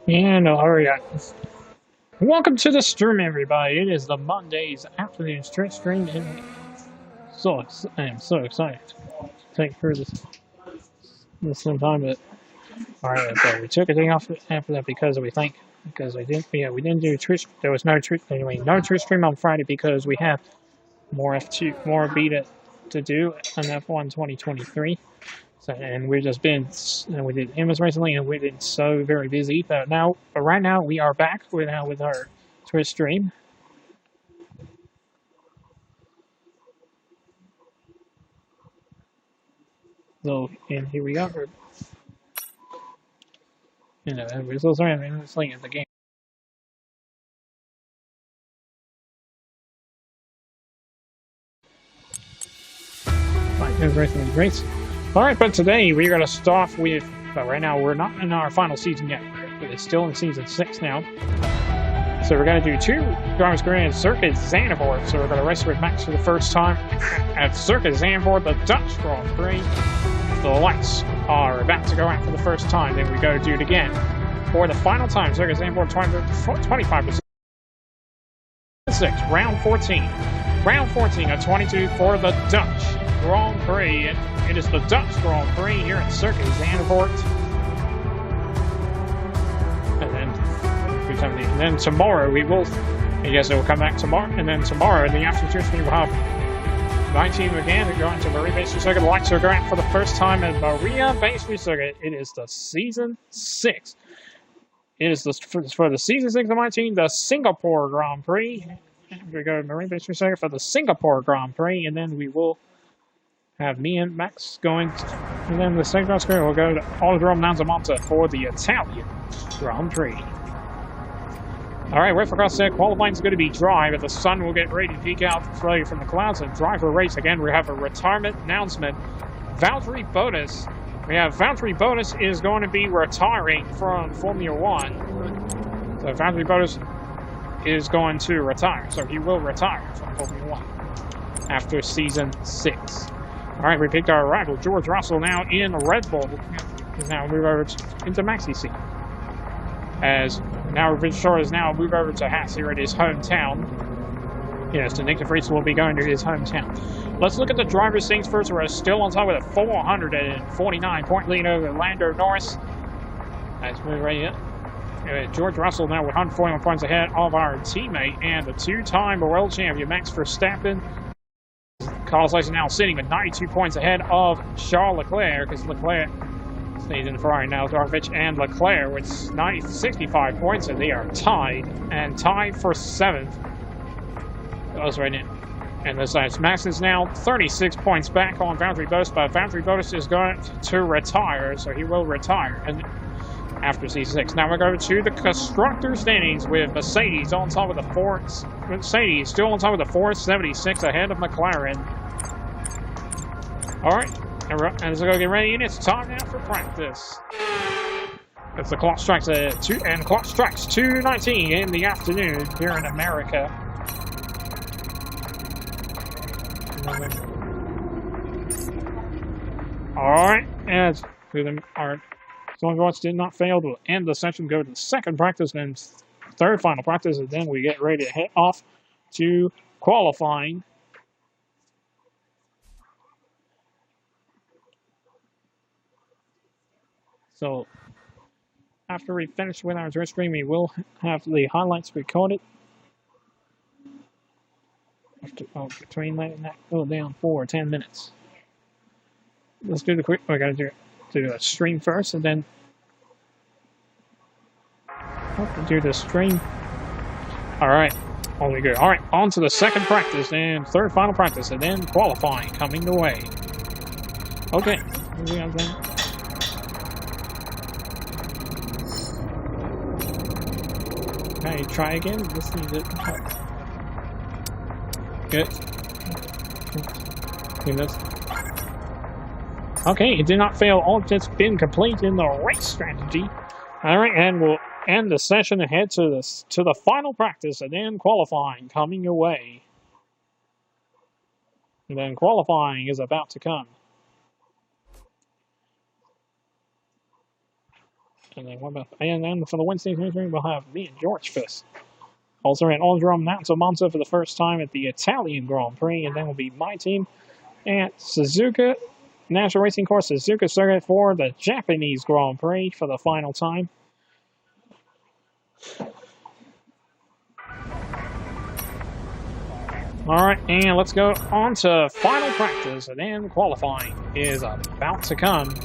And hurry up. Welcome to the stream, everybody. It is the Monday's afternoon stream, and I am so excited to take through this sometime. But all right, so we took a day off after that because we didn't do Twitch. There was no Twitch anyway, no Twitch stream on Friday because we have more F2, more beta to do on F1 2023. So, and we've just been, we did Emma's recently, and we've been so very busy. But right now, we are back with our Twitch stream. So, and here we are. We're still starting at the game. Right, there's racing race. All right, but today we're going to start with. But right now, we're not in our final season yet. It's still in season 6 now. So we're going to do 2 Drivers Grand Circuit Zandvoort. So we're going to race with Max for the first time at Circuit Zandvoort, the Dutch Grand Prix. The lights are about to go out for the first time, then we go do it again. For the final time, Circuit Zandvoort 25%. 6, round 14. Round 14 of 22 for the Dutch Grand Prix. It is the Dutch Grand Prix here at Circuit Zandvoort. And then tomorrow we will, I guess it will come back tomorrow, and then tomorrow in the afternoon we will have 19 again and going to Maria Bay Street Circuit. The lights are going out for the first time at Maria Bay Street Circuit. It is the season 6. It is for the season 6 of my team, the Singapore Grand Prix. We go to Maria Bay Street Circuit for the Singapore Grand Prix, and then we will have me and Max going, and then the second Grand Prix will go to Autodrome Nanzamonte for the Italian Grand Prix. All right, West across there, qualifying is going to be dry, but the sun will get ready to peek out from the clouds and driver race. Again, we have a retirement announcement. Valtteri Bottas. We have Valtteri Bottas is going to be retiring from Formula 1. So Valtteri Bottas is going to retire. So he will retire from Formula 1 after season 6. All right, we picked our rival, George Russell, now in Red Bull. Now move over into Maxi seat. As now Rich Shore is now moved over to Haas here at his hometown. Yes, so Nick de Vries will be going to his hometown. Let's look at the driver's things first. We're still on top with a 449-point lead over Lando Norris. Let's move right here. George Russell now with 141 points ahead of our teammate and the 2-time world champion Max Verstappen. Carlos Sainz now sitting with 92 points ahead of Charles Leclerc, because Leclerc stays in the Ferrari now. Darvich and Leclerc with 65 points, and they are tied for 7th. Those right now. And this Max is now 36 points back on Valtteri Bottas, but Valtteri Bottas is going to retire, so he will retire after C6. Now we go to the constructor standings with Mercedes on top of the Mercedes still on top of the 476 ahead of McLaren. All right, and let's go get ready, and it's time now for practice. As the clock strikes at 2:19 in the afternoon here in America. Alright, as our Stormguards did not fail to end the session, go to the second practice, then third final practice, and then we get ready to head off to qualifying. So, after we finish with our Twitch stream, we will have the highlights recorded. Between letting that go down for 10 minutes. Let's do the quick. We gotta do a stream first, and then do the stream. All right, on we go. All right, on to the second practice and third final practice, and then qualifying coming the way. Okay, okay, try again. This needs it. Good. Okay, it did not fail. All that's been complete in the race strategy. All right, and we'll end the session and head to the final practice, and then qualifying coming your way. And then qualifying is about to come. And then for the Wednesday meeting, we'll have me and George Fist. Also at Aldrum Mountains of Monza for the first time at the Italian Grand Prix, and then will be my team at Suzuka National Racing Course Suzuka Circuit for the Japanese Grand Prix for the final time. Alright, and let's go on to final practice, and then qualifying is about to come.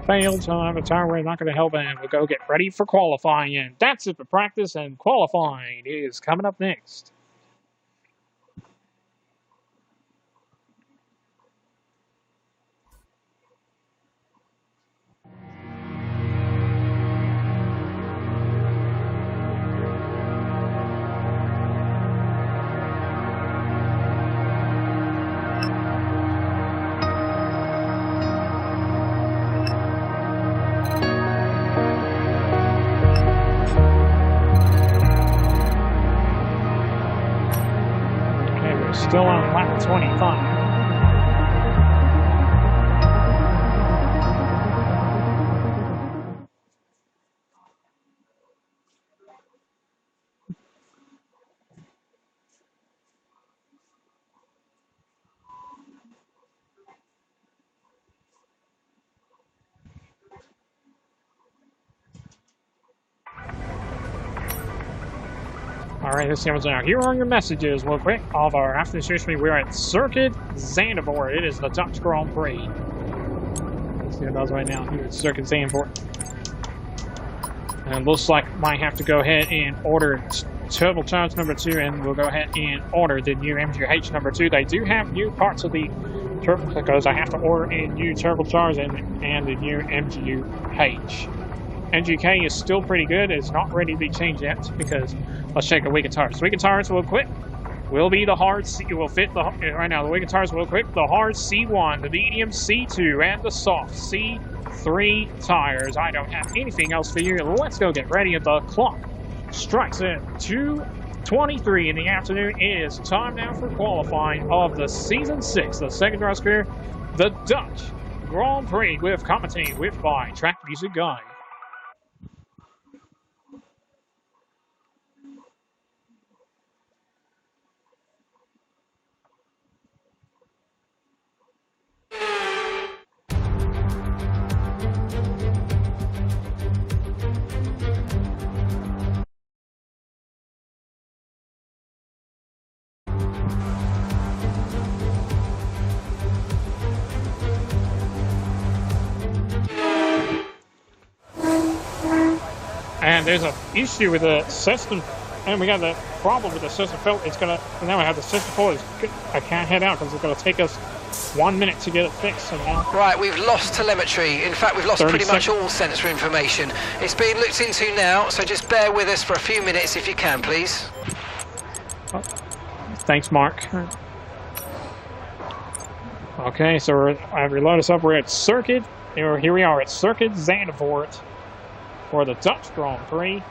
Failed, so I have a tire we're not going to help, and we'll go get ready for qualifying. And that's it for practice, and qualifying is coming up next. Still on lap 25. Alright, this comes out. Here are your messages, real quick. Of our after the we're at Circuit Zandvoort. It is the Dutch Grand Prix. Let's see what it does right now. Here at Circuit Zandvoort. And it looks like might have to go ahead and order turbocharged number 2, and we'll go ahead and order the new MGH number 2. They do have new parts of the turbo, because I have to order a new turbocharged and the new MGU-H. MGK is still pretty good. It's not ready to be changed yet, because let's check the Wicked Tires. Wicked Tires will equip, will be the hard C, will fit the, right now the Wicked Tires will equip the hard C1, the medium C2, and the soft C3 tires. I don't have anything else for you. Let's go get ready. The clock strikes at 2:23 in the afternoon. It is time now for qualifying of the Season 6, the second race career, the Dutch Grand Prix, with commentating with by Track Music Guy. And there's an issue with the system, and we got the problem with the system fault. It's gonna, now I have the system fault. I can't head out because it's gonna take us 1 minute to get it fixed. So right, we've lost telemetry. In fact, we've lost pretty much all sensor information. It's being looked into now, so just bear with us for a few minutes if you can, please. Oh, thanks, Mark. Okay, so I've reloaded us up. We're at Circuit, here we are at Circuit Zandvoort for the Dutch Grand Prix.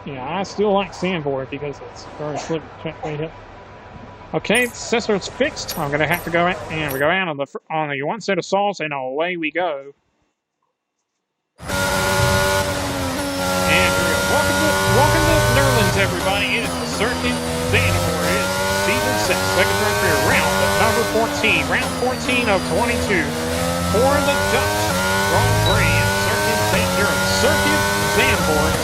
Yeah, I still like Zandvoort because it's very slippery. Okay, the sensor's fixed. I'm gonna have to go out, and we go out on the one set of saws, and away we go. And here we go. Welcome to Netherlands, everybody. It is the Circuit Zandvoort. It is Season 6, second Grand Prix, round number 14, round 14 of 22 for the Dutch Grand Prix at Circuit Zandvoort.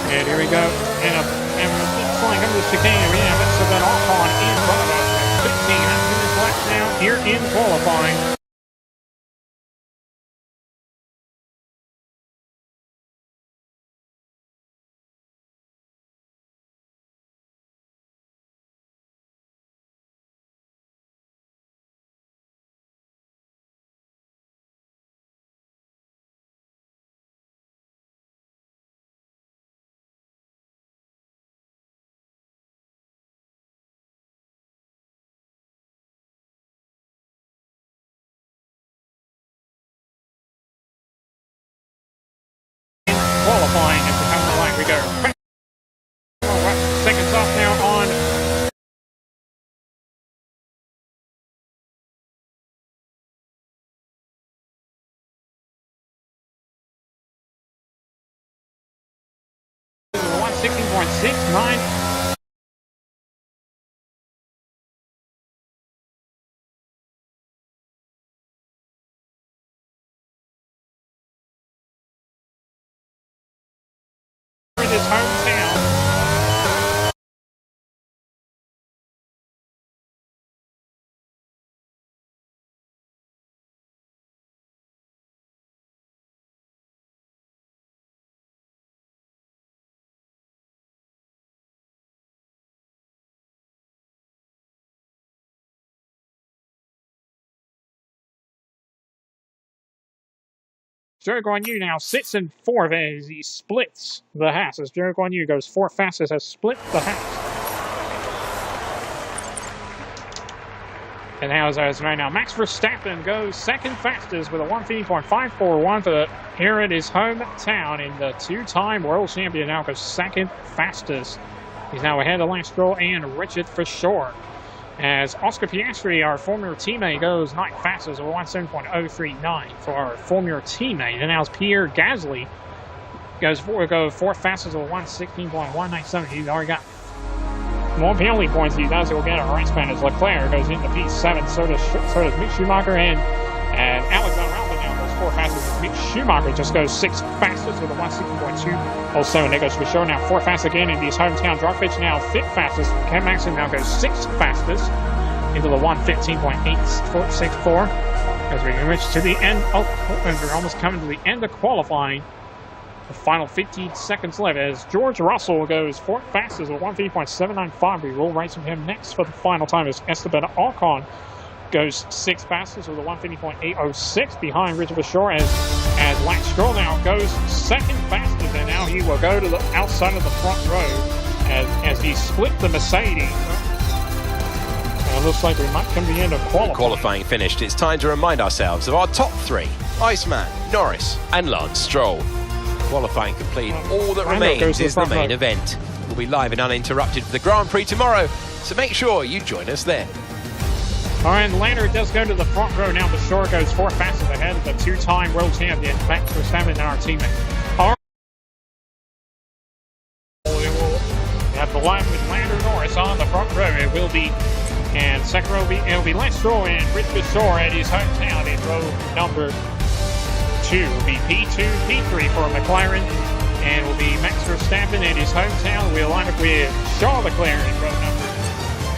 And here we go. And it's like I'm just checking. We have it so that off on in front of us. 15 minutes left now here in qualifying. 6.9. In his hometown. Zhou Guanyu now sits in fourth as he splits the Haas. As Zhou Guanyu goes fourth fastest, has split the Haas. And now, as right now, Max Verstappen goes second fastest with a 1:50.541 for the here at his hometown. And the two-time world champion now goes second fastest. He's now ahead of Lance Stroll and Richard for sure. As Oscar Piastri, our former teammate, goes ninth fastest with 1:7.039 for our former teammate. And now as Pierre Gasly goes fourth fastest with 1:16.197. He's already got more penalty points he does. He'll get a race pen as Leclerc goes into P7. So does Mick Schumacher, and Alexander Albon now goes fourth fastest. Mick Schumacher just goes sixth fastest with a 1:16.207. There goes for sure now fourth fastest again in his hometown. Djokovic now fifth fastest. Ken Maxim now goes sixth fastest into the 1:15.864 as we reach to the end. We're almost coming to the end of qualifying. The final 15 seconds left as George Russell goes fourth fastest with 1:50.795. We will race with him next for the final time as Esteban Ocon goes sixth fastest with a 1:50.806 behind Richard Bashore as Lance Stroll now goes second fastest, and now he will go to the outside of the front row as he split the Mercedes. It looks like we might come to the end of qualifying finished. It's time to remind ourselves of our top three: Iceman, Norris and Lance Stroll. Qualifying complete. All that remains is the main event. We'll be live and uninterrupted for the Grand Prix tomorrow, so make sure you join us then. All right, Lando does go to the front row now. Bashore goes fourth fastest ahead of the two-time world champion, Max Verstappen, and our teammate. All right. We will have the line with Lando Norris on the front row. It will be, and second row it'll be Lance Stroll and Rich Bashore at his hometown in row number 2. Will be P2, P3 for McLaren, and will be Max Verstappen at his hometown. We'll line up with Charles Leclerc in row number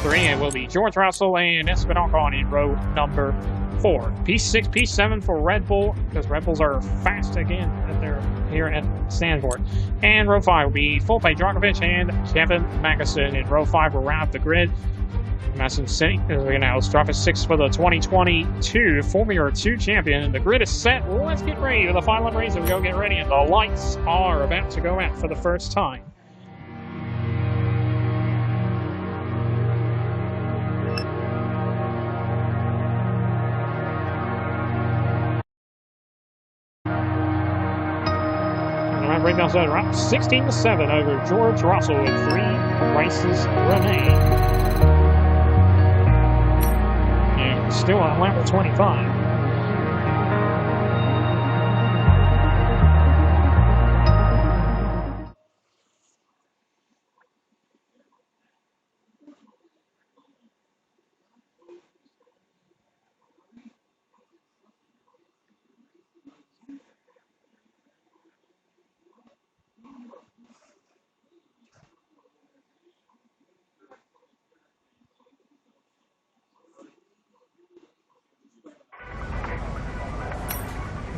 3, and will be George Russell and Esteban Ocon in row number 4. P6, P7 for Red Bull, because Red Bulls are fast again that they're here at Stanford. And row 5 will be Felipe Drugovich and Kevin Magnussen. In row 5 will round up the grid. Madison City is now drop at 6 for the 2022 Formula 2 champion. And the grid is set. Let's get ready for the final race. We go get ready, and the lights are about to go out for the first time. Right now, so around 16-7 over George Russell with 3 races remain. And still on lap 25.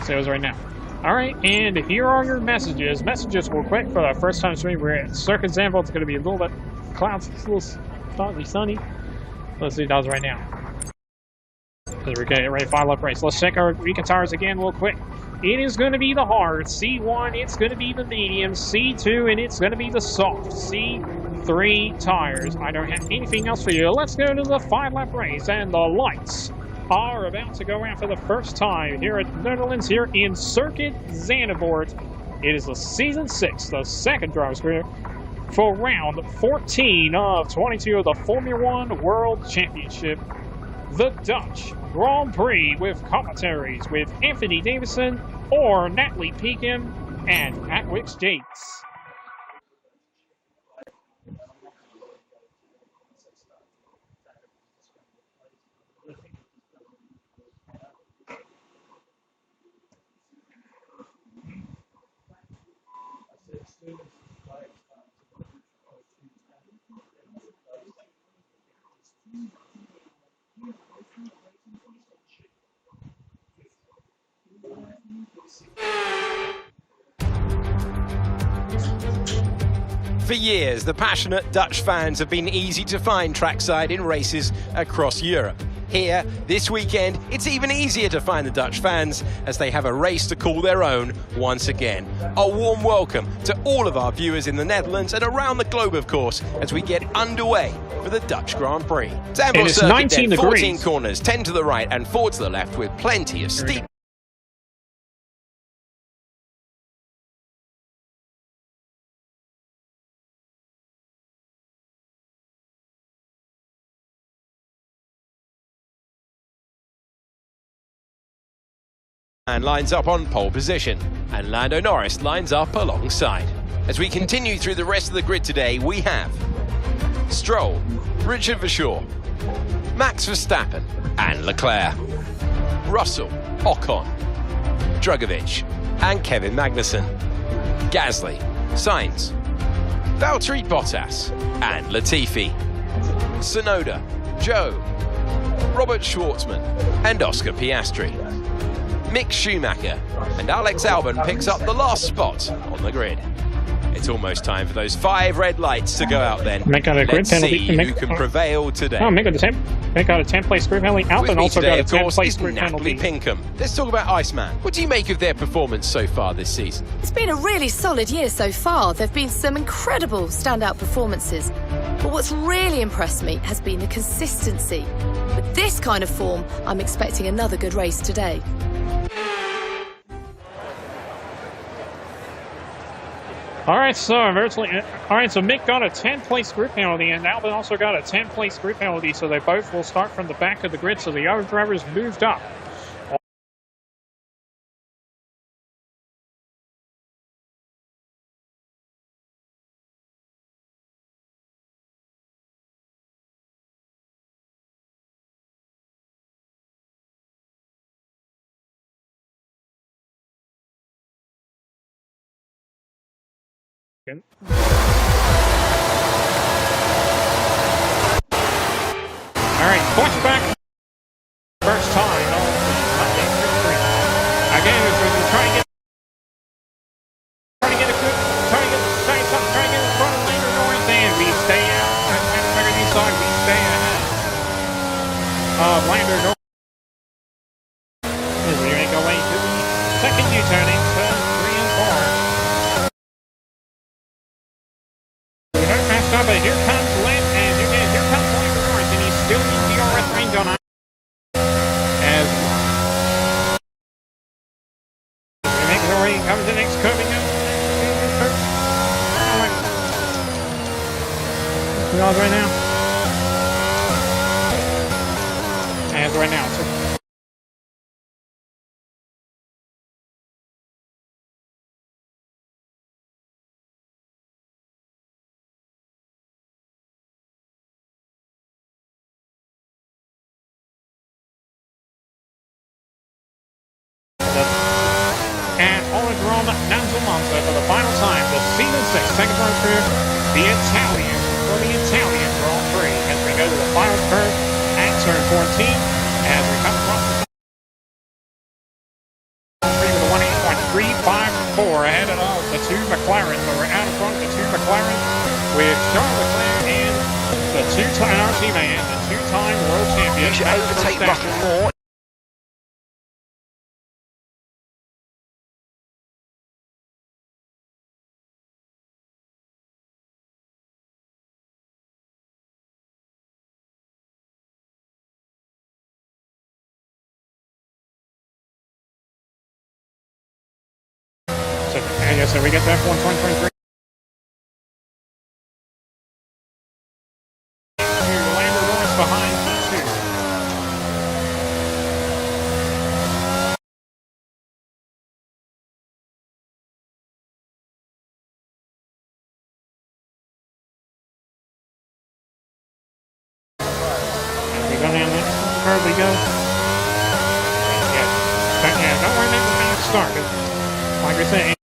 Sales right now. All right, and here are your messages. Messages were quick for the first time stream. We're at Circuit Zandvoort. It's going to be a little bit clouds, a little foggy, sunny. Let's see those right now. As we're getting ready to file up race. Let's check our recon tires again real quick. It is going to be the hard C1. It's going to be the medium C2, and it's going to be the soft C3 tires. I don't have anything else for you. Let's go to the 5-lap race, and the lights are about to go out for the first time here at Netherlands, here in Circuit Zandvoort. It is the Season 6, the second driver's career for round 14 of 22 of the Formula 1 World Championship, the Dutch Grand Prix, with commentaries with Anthony Davison or Natalie Pekin and Atwix Yates. For years, the passionate Dutch fans have been easy to find trackside in races across Europe. Here, this weekend, it's even easier to find the Dutch fans as they have a race to call their own once again. A warm welcome to all of our viewers in the Netherlands and around the globe, of course, as we get underway for the Dutch Grand Prix. It is 19 degrees. 14 corners, 10 to the right and 4 to the left with plenty of steep and lines up on pole position, and Lando Norris lines up alongside. As we continue through the rest of the grid today, we have Stroll, Richard Verschoor, Max Verstappen and Leclerc, Russell, Ocon, Drugovich and Kevin Magnussen, Gasly, Sainz, Valtteri Bottas and Latifi, Tsunoda, Zhou, Robert Schwartzman and Oscar Piastri, Mick Schumacher and Alex Albon picks up the last spot on the grid. It's almost time for those 5 red lights to go out then. Let's see who can prevail today. Oh, Mick got a 10-place grid penalty. Albon also got a 10-place grid penalty. Pinkham. Let's talk about Iceman. What do you make of their performance so far this season? It's been a really solid year so far. There have been some incredible standout performances. But what's really impressed me has been the consistency. With this kind of form, I'm expecting another good race today. All right, so Mick got a 10-place grid penalty, and Albon also got a 10-place grid penalty, so they both will start from the back of the grid, so the other drivers moved up. All right, points back. First time. Again, we're trying to get in front of Lando Norris, and we stay out. We stay ahead of Lando Norris. As we make our way to the second U-turn into 3 and 4. But here comes Lando Norris, and he's still in DRS range on as we make our way, comes the next curving up. We all right now. As right now. So Monza for the final time, the season 6 second run through the Italian Grand Prix as we go to the final curve at turn 14 as we come across the with a 1:8.354 ahead of the 2 McLaren, but we're out in front of the 2 McLaren with Charles Leclerc and the two-time teammate and the 2-time world champion. You should overtake Russell more. So we get that F1 2023. Lando Norris behind P2. As we go down that curve, we go. Yeah, don't worry about the start. Like I say.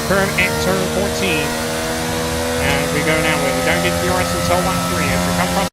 turn at turn 14. And we go now. We don't get DRS until lap 3 as we come across.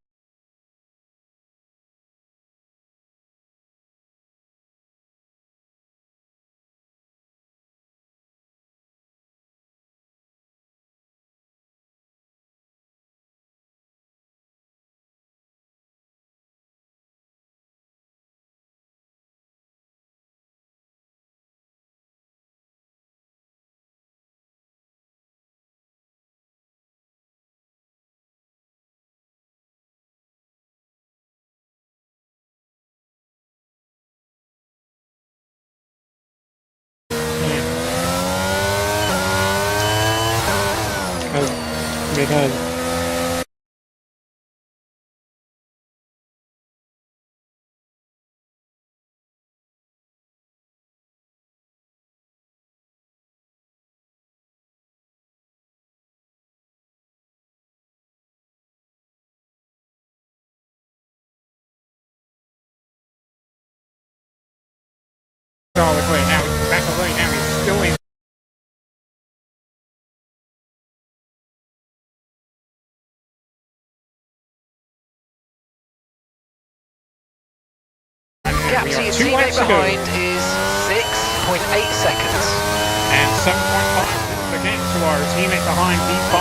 Because Charlie Clay now he's back away now he's still in. Gap to your teammate behind is 6.8 seconds. And 7.5 again to our teammate behind P5.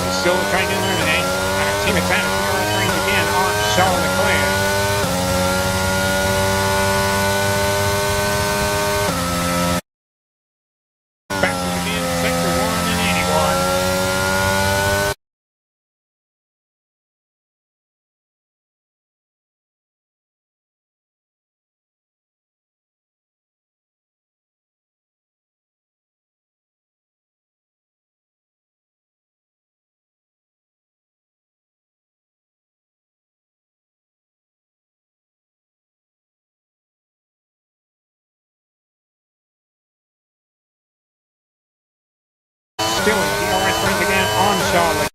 He's still trying to eliminate. Our teammates out of DRS range again on Charles Leclerc. Fastest again, sector 1 and 81. Still in DRS range again on Charlotte.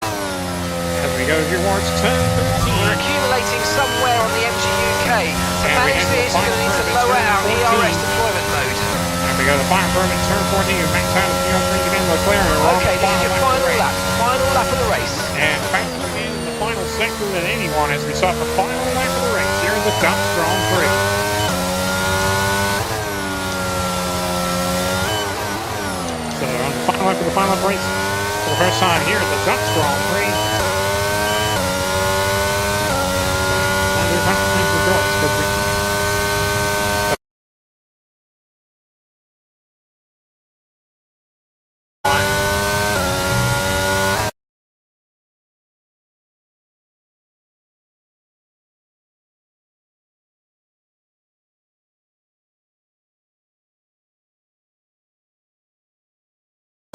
As we go towards turn 13. We're accumulating somewhere on the MGUK. To manage this, you're going to need to lower our ERS deployment mode. And we go to final permit, turn 14, max out of DRS range again, Leclerc. Okay, this is your final lap. Final lap of the race. And fastest again in the final sector than anyone as we saw the final lap of the race here in the Dutch Grand Prix. So on the final lap of the final race for the first time here at the Dutch Grand Prix.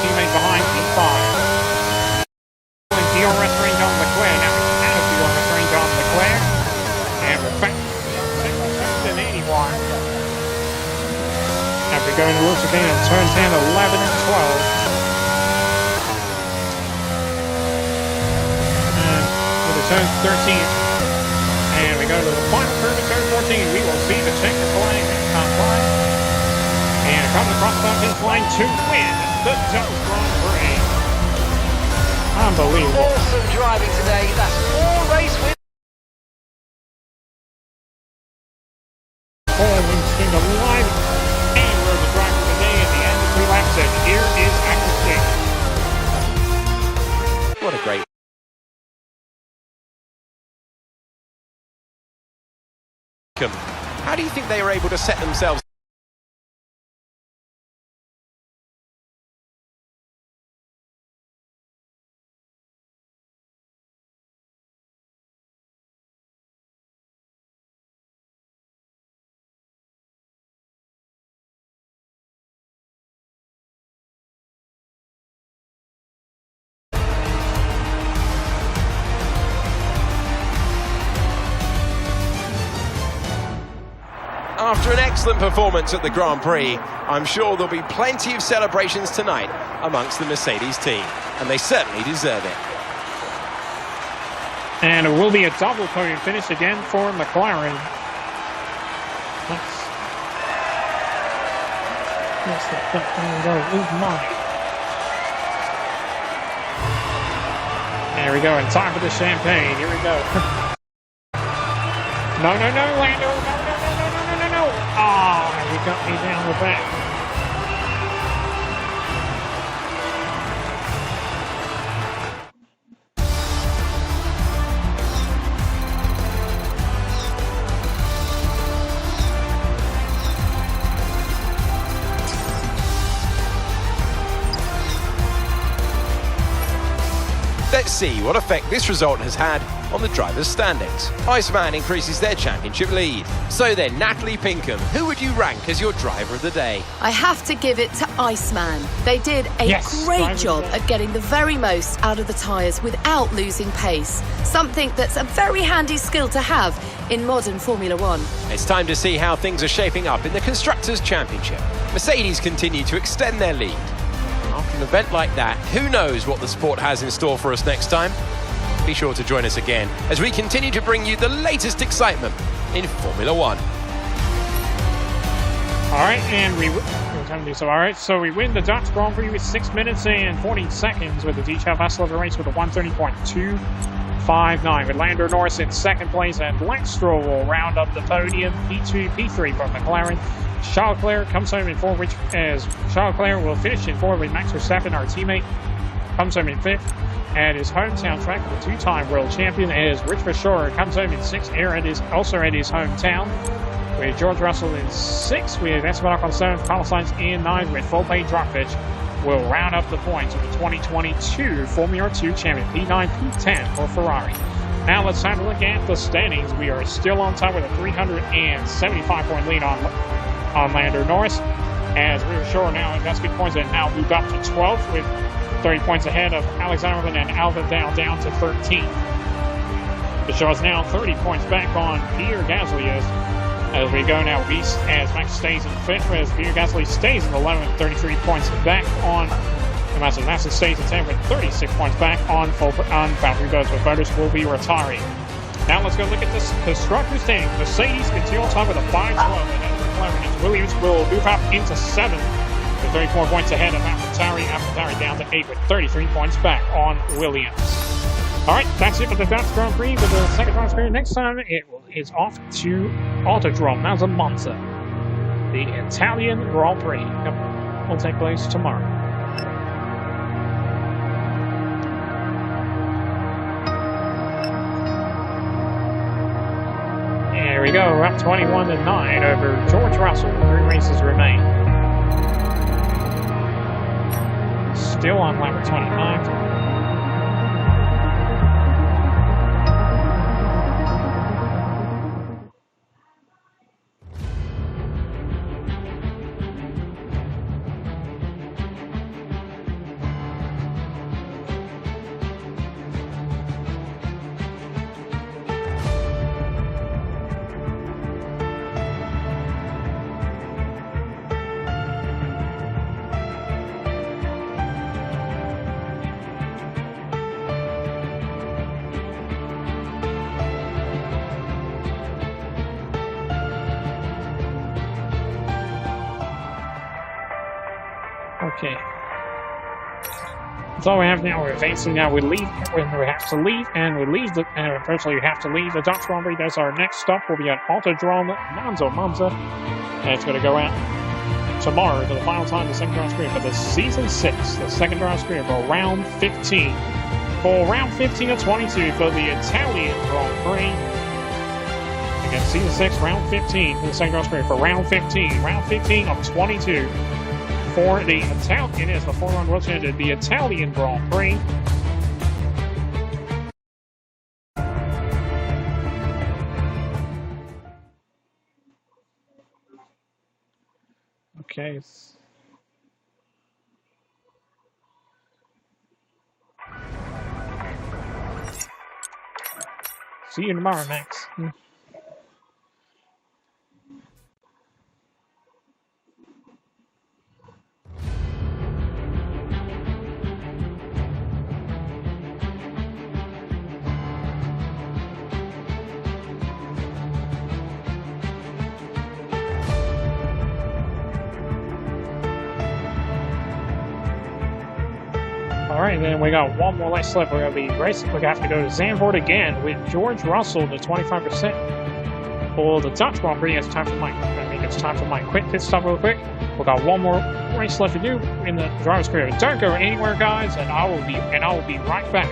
Teammate behind P5. DRS range on Leclerc. Now he's out of DRS range on Leclerc. And we're back to 81. And we're going to look again on turn 10, 11, and 12. And with the turn 13. And we go to the final curve of turn 14. We will see the checker flag at top line. And comes across the finish line to win the Dutch Grand Prix. Unbelievable. Awesome driving today. That's 4 race wins. We've seen the live and we're the driver of the day at the end of 3 laps. And here is Active State. What a great... How do you think they were able to set themselves After an excellent performance at the Grand Prix, I'm sure there'll be plenty of celebrations tonight amongst the Mercedes team, and they certainly deserve it. And it will be a double podium finish again for McLaren. That's the fifth one goes. Is mine. There we go. And time for the champagne. Here we go. No, Lando. No. Oh, he got me down the back. Let's see what effect this result has had on the drivers' standings. Iceman increases their championship lead. So then, Natalie Pinkham, who would you rank as your driver of the day? I have to give it to Iceman. They did a great job at getting the very most out of the tyres without losing pace. Something that's a very handy skill to have in modern Formula One. It's time to see how things are shaping up in the Constructors' Championship. Mercedes continue to extend their lead. After an event like that, who knows what the sport has in store for us next time? Be sure to join us again as we continue to bring you the latest excitement in Formula One. All right, and so we win the Dutch Grand Prix with 6 minutes and 40 seconds with the Detail Vessel of the race with a 130.259 with Lando Norris in second place, and Lance Stroll will round up the podium. P2, P3 for McLaren. Charles Leclerc comes home in fourth, which as Charles Leclerc will finish in fourth with Max Verstappen, our teammate, comes home in fifth at his hometown track, the two-time world champion, as Rich Verschoor comes home in sixth, also at his hometown, with George Russell in sixth, with Esteban Ocon seventh, Carlos Sainz in ninth, with Volpe Drogovic will round up the points of the 2022 Formula 2 champion, P9, P10 for Ferrari. Now let's have a look at the standings. We are still on top with a 375-point lead on Lando Norris, as Rich Verschoor now has good points and now moved up to 12th with 30 points ahead of Alexander Albon and Alvadale down to 13th. Verschoor is now 30 points back on Pierre Gasly as we go now east, as Max stays in fifth, as Pierre Gasly stays in 11th, 33 points back on Massa stays in 10th with 36 points back on Valtteri Bottas, with Bottas will be retiring. Now let's go look at this constructors' standings. Mercedes continue on top with a 5-12, and Williams will move up into 7th with 34 points ahead of AlphaTauri down to 8 with 33 points back on Williams. All right, that's it for the Dutch Grand Prix with the second Grand Prix. Next time it is off to Autodrome Monza. The Italian Grand Prix will take place tomorrow. There we go, we're up 21-9 over George Russell. 3 races remain. Still on lap 29. Okay. That's all we have now. We're advancing now. We leave when we have to leave, and unfortunately we have to leave the Dutch Grand Prix. That's our next stop. Will be at Autodrome Monza, and it's going to go out tomorrow for the final time, the second Grand Prix for the season 6, the second Grand Prix for round 15. For round 15 of 22 for the Italian Grand Prix. Again, season 6, round 15 for the second Grand Prix for round 15 of 22. For the Italian, as the Formula 1 World Championship, the Italian Grand Prix. Okay. See you tomorrow, Max. Alright, and then we got one more race left. We're going to be racing. We have to go to Zandvoort again with George Russell, the 25% for the Dutch Grand Prix. It's time for my quick pit stop real quick. We've got one more race left to do in the driver's career. Don't go anywhere, guys, and I will be right back.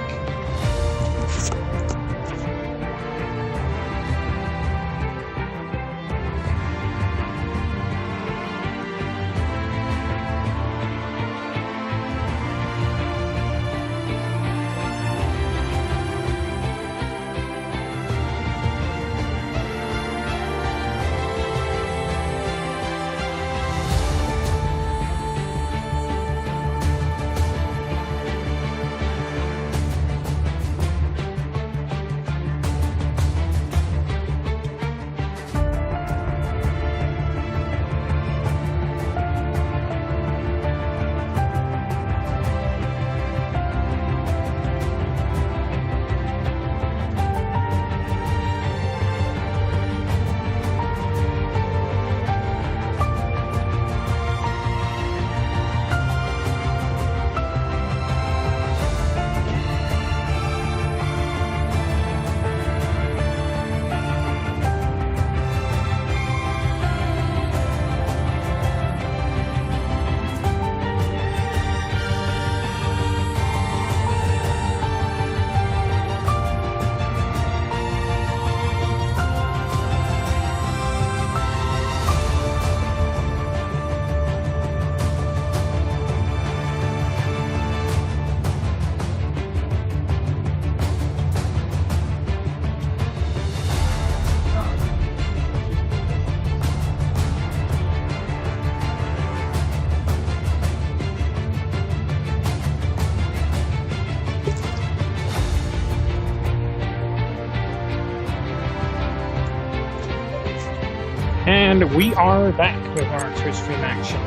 And we are back with our Twitch stream action.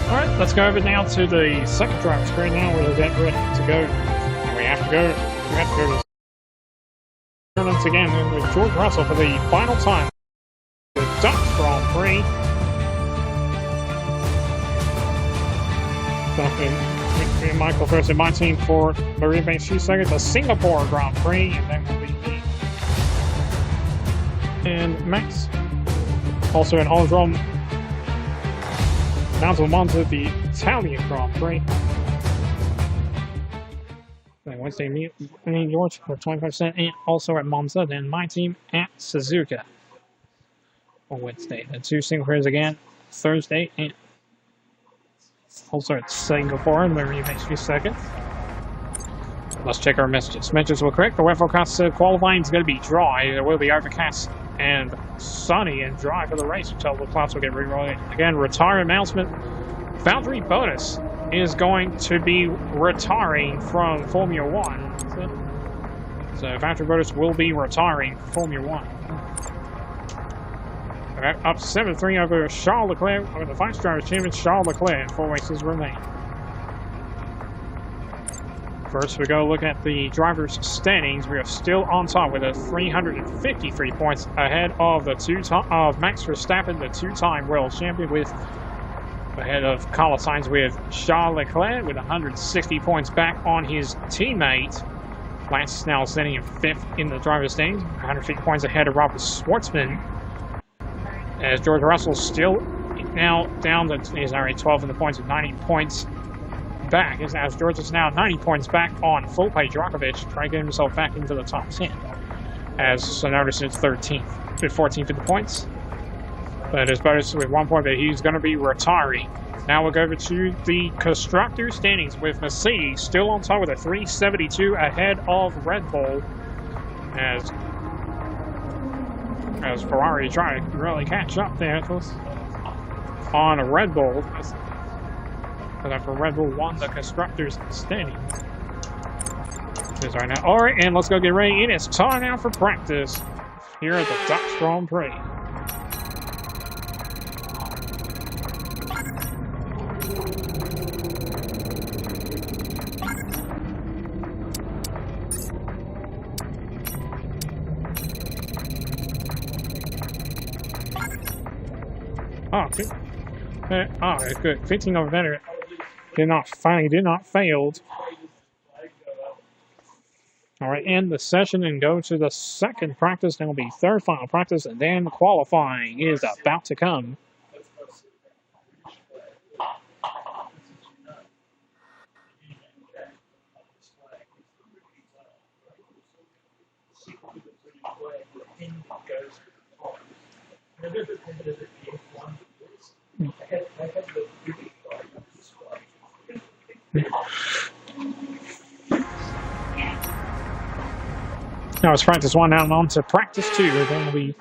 Alright, let's go over now to the second driver's screen now. We'll get ready to go. And we have to go to tournaments again with George Russell for the final time. The Dutch Grand Prix. So, Michael first in my team for Marine Base Shoe Second, the Singapore Grand Prix, and then we'll be and Max, also in Hollandrom, Mountain Monza, the Italian Grand Prix. Then Wednesday, me and George for 25%, and also at Monza. Then my team at Suzuka on Wednesday. The two Singaporeans again Thursday, and also at Singapore, and Marine Base Second. Let's check our messages. Messages were correct. The weather forecast said qualifying is going to be dry. There will be overcast and sunny and dry for the race until the clouds will get re-rolling. Again, retire announcement. Valtteri Bottas is going to be retiring from Formula 1. So Valtteri Bottas will be retiring from Formula 1. Up 7-3 over Charles Leclerc, over the Vice Drivers' Chairman Charles Leclerc. 4 races remain. First, we go look at the drivers' standings. We are still on top with 353 points ahead of the Max Verstappen, the two-time world champion, with ahead of Carlos Sainz with Charles Leclerc with 160 points back on his teammate. Lance is now standing in 5th in the driver's standings, 150 points ahead of Robert Schwartzman. As George Russell still now down to he's already 12 in the points with 90 points back, as George is now 90 points back on full-page Djokovic, trying to get himself back into the top 10. As Sonotis is 13th with 14 points. But his bonus with 1 point, but he's going to be retiring. Now we'll go over to the constructor standings with Mercedes still on top with a 372 ahead of Red Bull. As Ferrari trying to really catch up there on a Red Bull. But for Red Bull won the constructors standing. Right now. Alright, and let's go get ready. It is time now for practice here at the Dutch Grand Prix. Oh, good. Good. 15 over better. finally did not failed. All right, end the session and go to the second practice. Then will be third final practice, and then qualifying is about to come. Now it's practice 1 now and on to practice 2. Then will be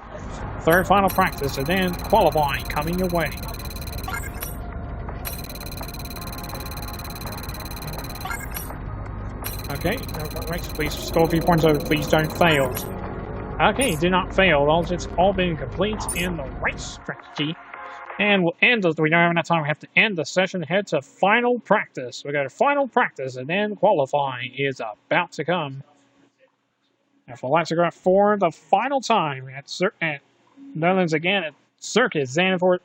third final practice, and then qualifying coming your way. Okay, please score a few points over. Please don't fail. Okay, did not fail. It's all been complete in the race strategy. And we'll end, we don't have enough time, we have to end the session, head to final practice. We go to final practice, and then qualifying is about to come. Now for laps to go for the final time at Netherlands again at Circuit Zandvoort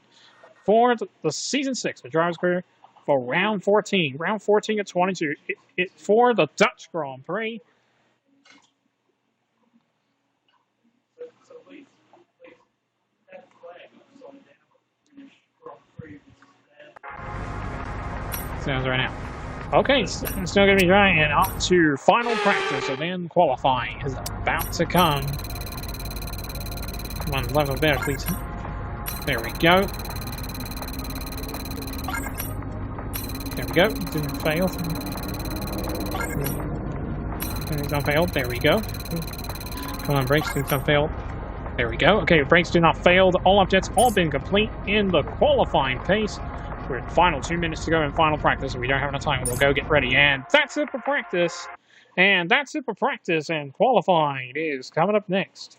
for the Season 6, the driver's career for round 14. Round 14 at 22 for the Dutch Grand Prix. Sounds right now. Okay, it's still going to be dry, and up to final practice, and then qualifying is about to come. Come on, level there, please. There we go. There we go. Didn't fail. Don't fail. There we go. Come on, brakes. Don't fail. There we go. Okay, brakes do not fail. All objects all been complete in the qualifying pace. We're in final 2 minutes to go in final practice, and we don't have enough time. We'll go get ready, and that's it for practice. And that's it for practice, and qualifying is coming up next.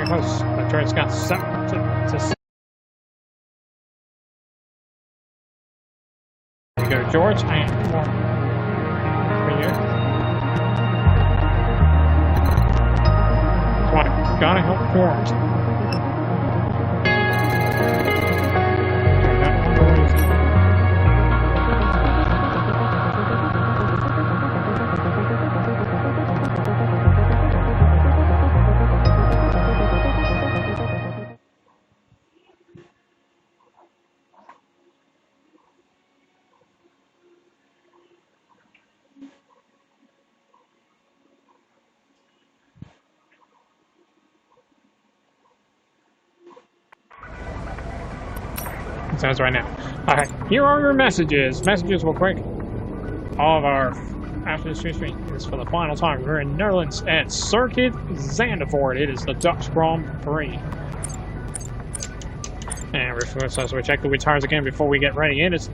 Close. The train's got 7 to There you go, George. And for you. That's why gotta help George. Sounds right now. Alright, here are your messages. Messages real quick. All of our afternoon stream is for the final time. We're in Netherlands at Circuit Zandvoort. It is the Dutch Grand Prix. And we check the wheel tires again before we get ready. It is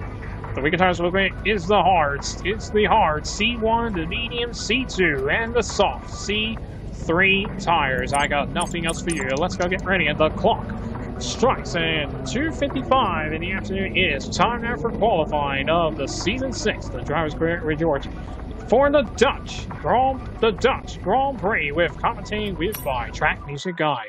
the wheel tires is the hards. It's the hard C1, the medium C2, and the soft C3 tires. I got nothing else for you. Let's go get ready. And the clock strikes at 2:55 in the afternoon. It is time now for qualifying of the Season 6, the Drivers' Career George, for the Dutch Grand Prix, with commentating with by Track Music Guide.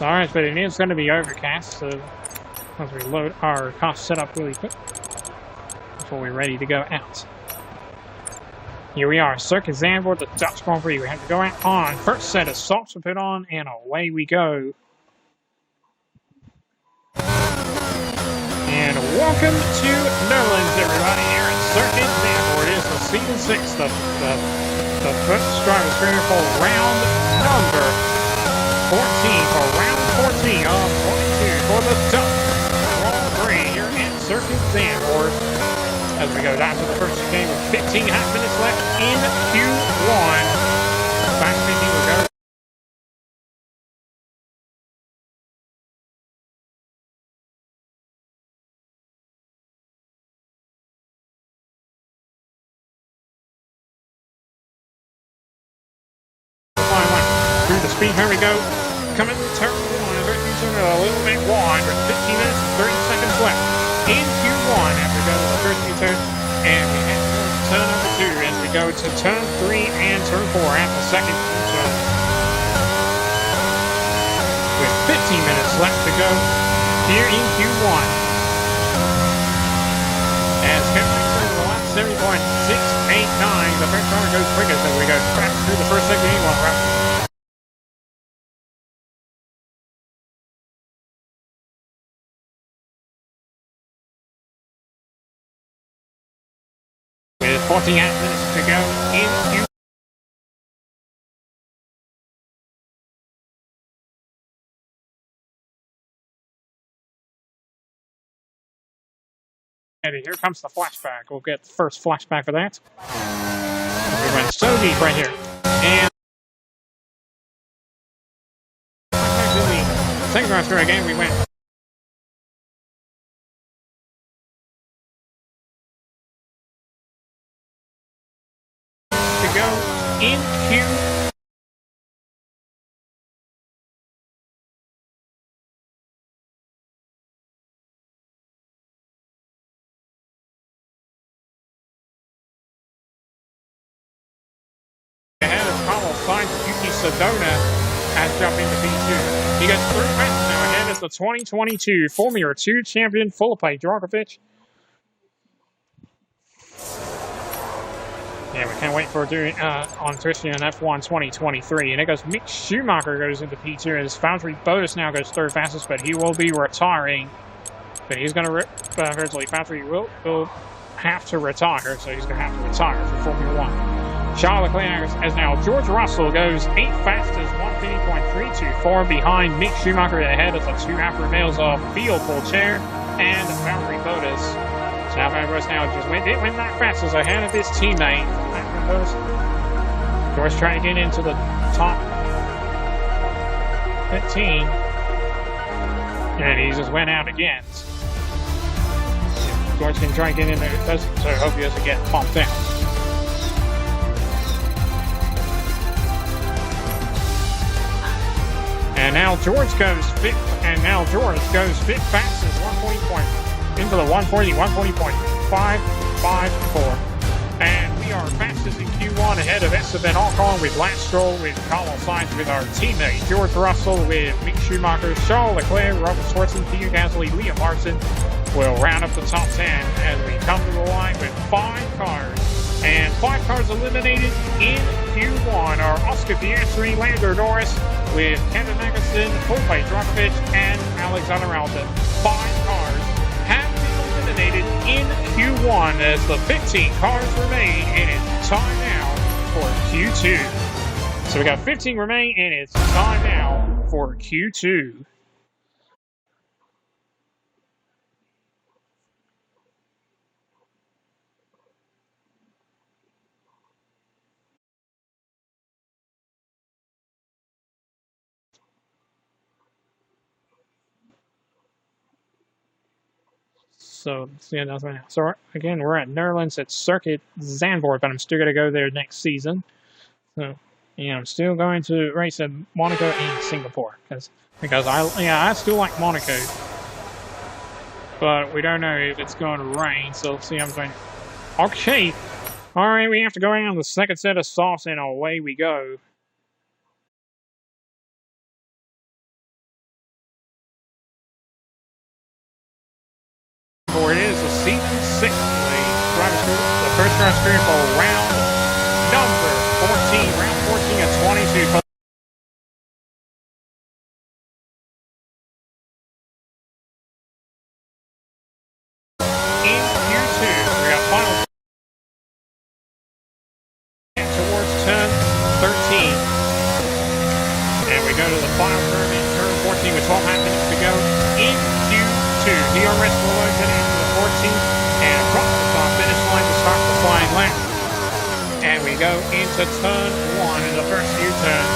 Alright, but it is going to be overcast, so as we load our car setup really quick before we're ready to go out. Here we are, Circuit Zandvoort, the Dutch Grand Prix. We have to go out on. First set of socks we put on, and away we go. And welcome to Netherlands, everybody, here in Circuit Zandvoort. It is the Season 6, the the first driver screen for round number 14 for round 14 of 22 for the Duck Grand Prix here at Circuit Zandvoort. As we go down to the first game with 15.5 minutes left in Q1. Fast 15 will go. Through the speed, here we go. Coming to turn 1, turn a little bit wide with 15 minutes and 30 seconds left in Q1 after we go to the first U-turn. And we head to turn number 2 as we go to turn 3 and turn 4 at the second U-turn. With 15 minutes left to go here in Q1. As Henry turns the last 70.689, the first car goes quickest as we go back through the first second E1 route. With 48 minutes to go in Q1. And here comes the flashback. We'll get the first flashback for that. We went so deep right here. And the second round through again, we went. To go in Q. Ahead of Carlos Sainz, Yuki Tsunoda has jumped into P2. He gets 3 laps now. Ahead is the 2022 Formula 2 champion Filipe Drugovich. Yeah, we can't wait for doing on Tristan F1 2023. And it goes Mick Schumacher goes into P2 as Valtteri Bottas now goes third fastest, but he will be retiring. But he's going to eventually Valtteri will have to retire, so he's going to have to retire for Formula 1. Charles Leclerc as now George Russell goes 8th fastest, 150.324 behind Mick Schumacher ahead of the 2 Alfa Romeos of Theo Pourchaire and Valtteri Bottas. So now Valtteri Bottas now just didn't win that fastest ahead of his teammate. George trying to get into the top 15. And he just went out again. George can try and get in there, so I hope he doesn't get bumped out. And now George goes fifth, fastest, 140 into the 140.554. And we are fastest in Q1 ahead of Esteban Ocon with Lance Stroll, with Carlos Sainz, with our teammate George Russell, with Mick Schumacher, Charles Leclerc, Robert Schwartzen, Pierre Gasly, Liam Larson will round up the top 10 as we come to the line with 5 cars. And 5 cars eliminated in Q1 are Oscar Piastri, Lando Norris, with Kevin Magnussen, Filipe Drugovich, and Alexander Albon. 5 cars have been eliminated in Q1 as the 15 cars remain, and it's time now for Q2. So we got 15 remain, and it's time now for Q2. So, yeah, that's right now. So, again, we're at Netherlands at Circuit Zandvoort, but I'm still going to go there next season. So, I'm still going to race at Monaco and Singapore because I still like Monaco, but we don't know if it's going to rain. So, let's see. I'm going. Okay, all right. We have to go around the second set of softs, and away we go. It is the season 6 the first round screen for round number 14, round 14 of 22. In Q2, we got final towards turn DRS will open into the 14th and across the top finish line to start the flying lap. And we go into turn 1 in the first U-turn.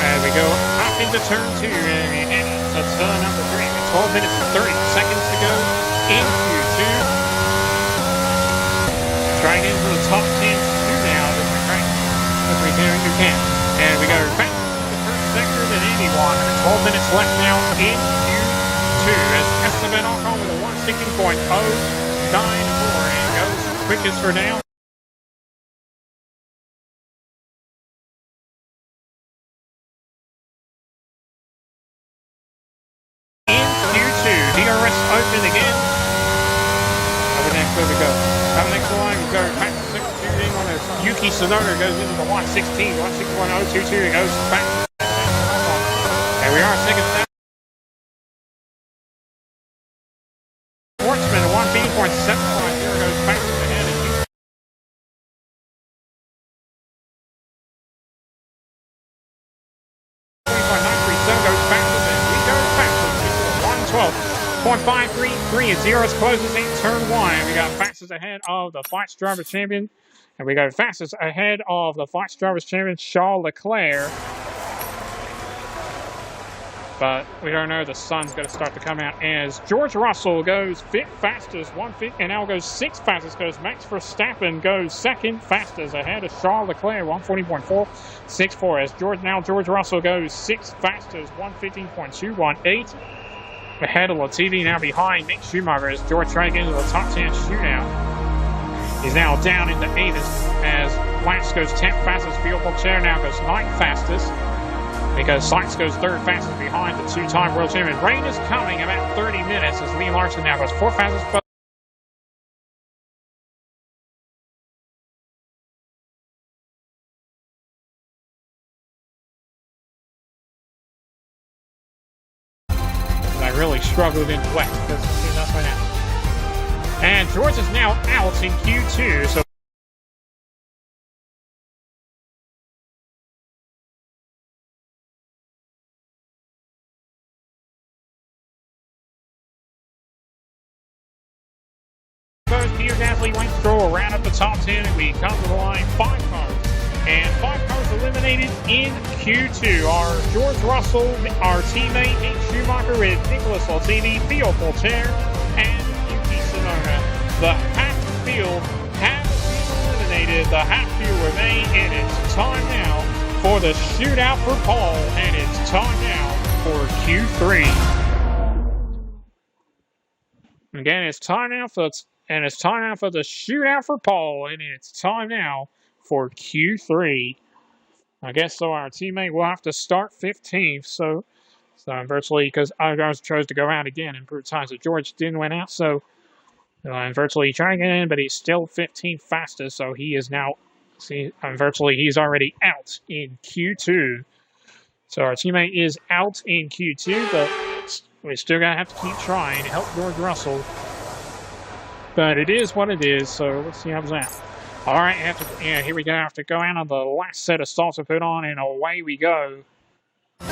And we go up into turn 2 and we head into turn number 3 with 12 minutes and 30 seconds to go in Q2. Trying into the top 10 shootout as we can. And we go back to the first sector than anyone. 12 minutes left now in Q2 as Esteban Ocon with a 116.094 and goes quickest for now. DRS open again. Over next, where we go? Up next line, we go back to 6 on as Yuki Tsunoda goes into the 116, 161.022. It goes back. And we are second now. Sportsman at 1B.750 goes back to the head. And 3.937 goes back to the head. We go back to 112.533 as DRS closes in turn 1. We got fastest ahead of the Flights Drivers Champion. And we go fastest ahead of the Flights Drivers Champion, Charles Leclerc. But we don't know, the sun's going to start to come out as George Russell goes 5th fastest, 1/5, and now goes 6th fastest, goes Max Verstappen goes 2nd fastest ahead of Charles Leclerc, 140.464 as George Russell goes 6th fastest, 115.218. Ahead of Latifi, now behind Mick Schumacher as George trying to get into the top 10 shootout. He's now down into 8th as Lance goes 10th fastest, Field Chair now goes 9th fastest. Because Sykes goes 3rd fastest behind the 2-time world champion. Rain is coming about 30 minutes as Lee Larson now goes 4th fastest. I really struggled in the wet because that's what happened. And George is now out in Q2. So Pierre Gasly, Lance Stroll around up the top 10, and we come to the line 5 cars. And 5 cars eliminated in Q2 are George Russell, our teammate Mick Schumacher with Nicholas Latifi, Theo Poulter, and Yuki Tsunoda. The half field has been eliminated. The half field remain, and it's time now for the shootout for Paul, and it's time now for Q3. Again, it's time now for the shootout for Paul, and it's time now for Q3. I guess so our teammate will have to start 15th, so virtually, because I chose to go out again and prove time, so George didn't win out, so virtually trying in, but he's still 15th fastest, so he is now, virtually he's already out in Q2. So our teammate is out in Q2, but we're still going to have to keep trying to help George Russell. But it is what it is, so let's see how it's at. All right, here we go. I have to go out on the last set of stalls to put on, and away we go. And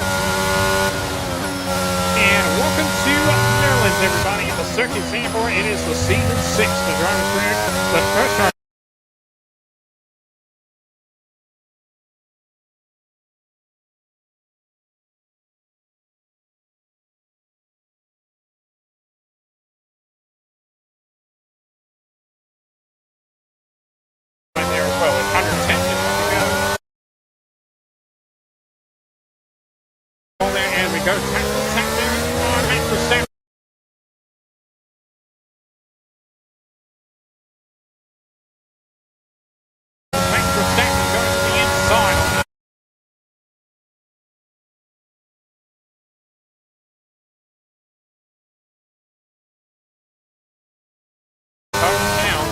welcome to Maryland, everybody. The Circuit Singapore. It is the season 6, the driver's track. The first driver. And we go tap there on Max Verstappen. Max Verstappen goes to the inside. Hometown.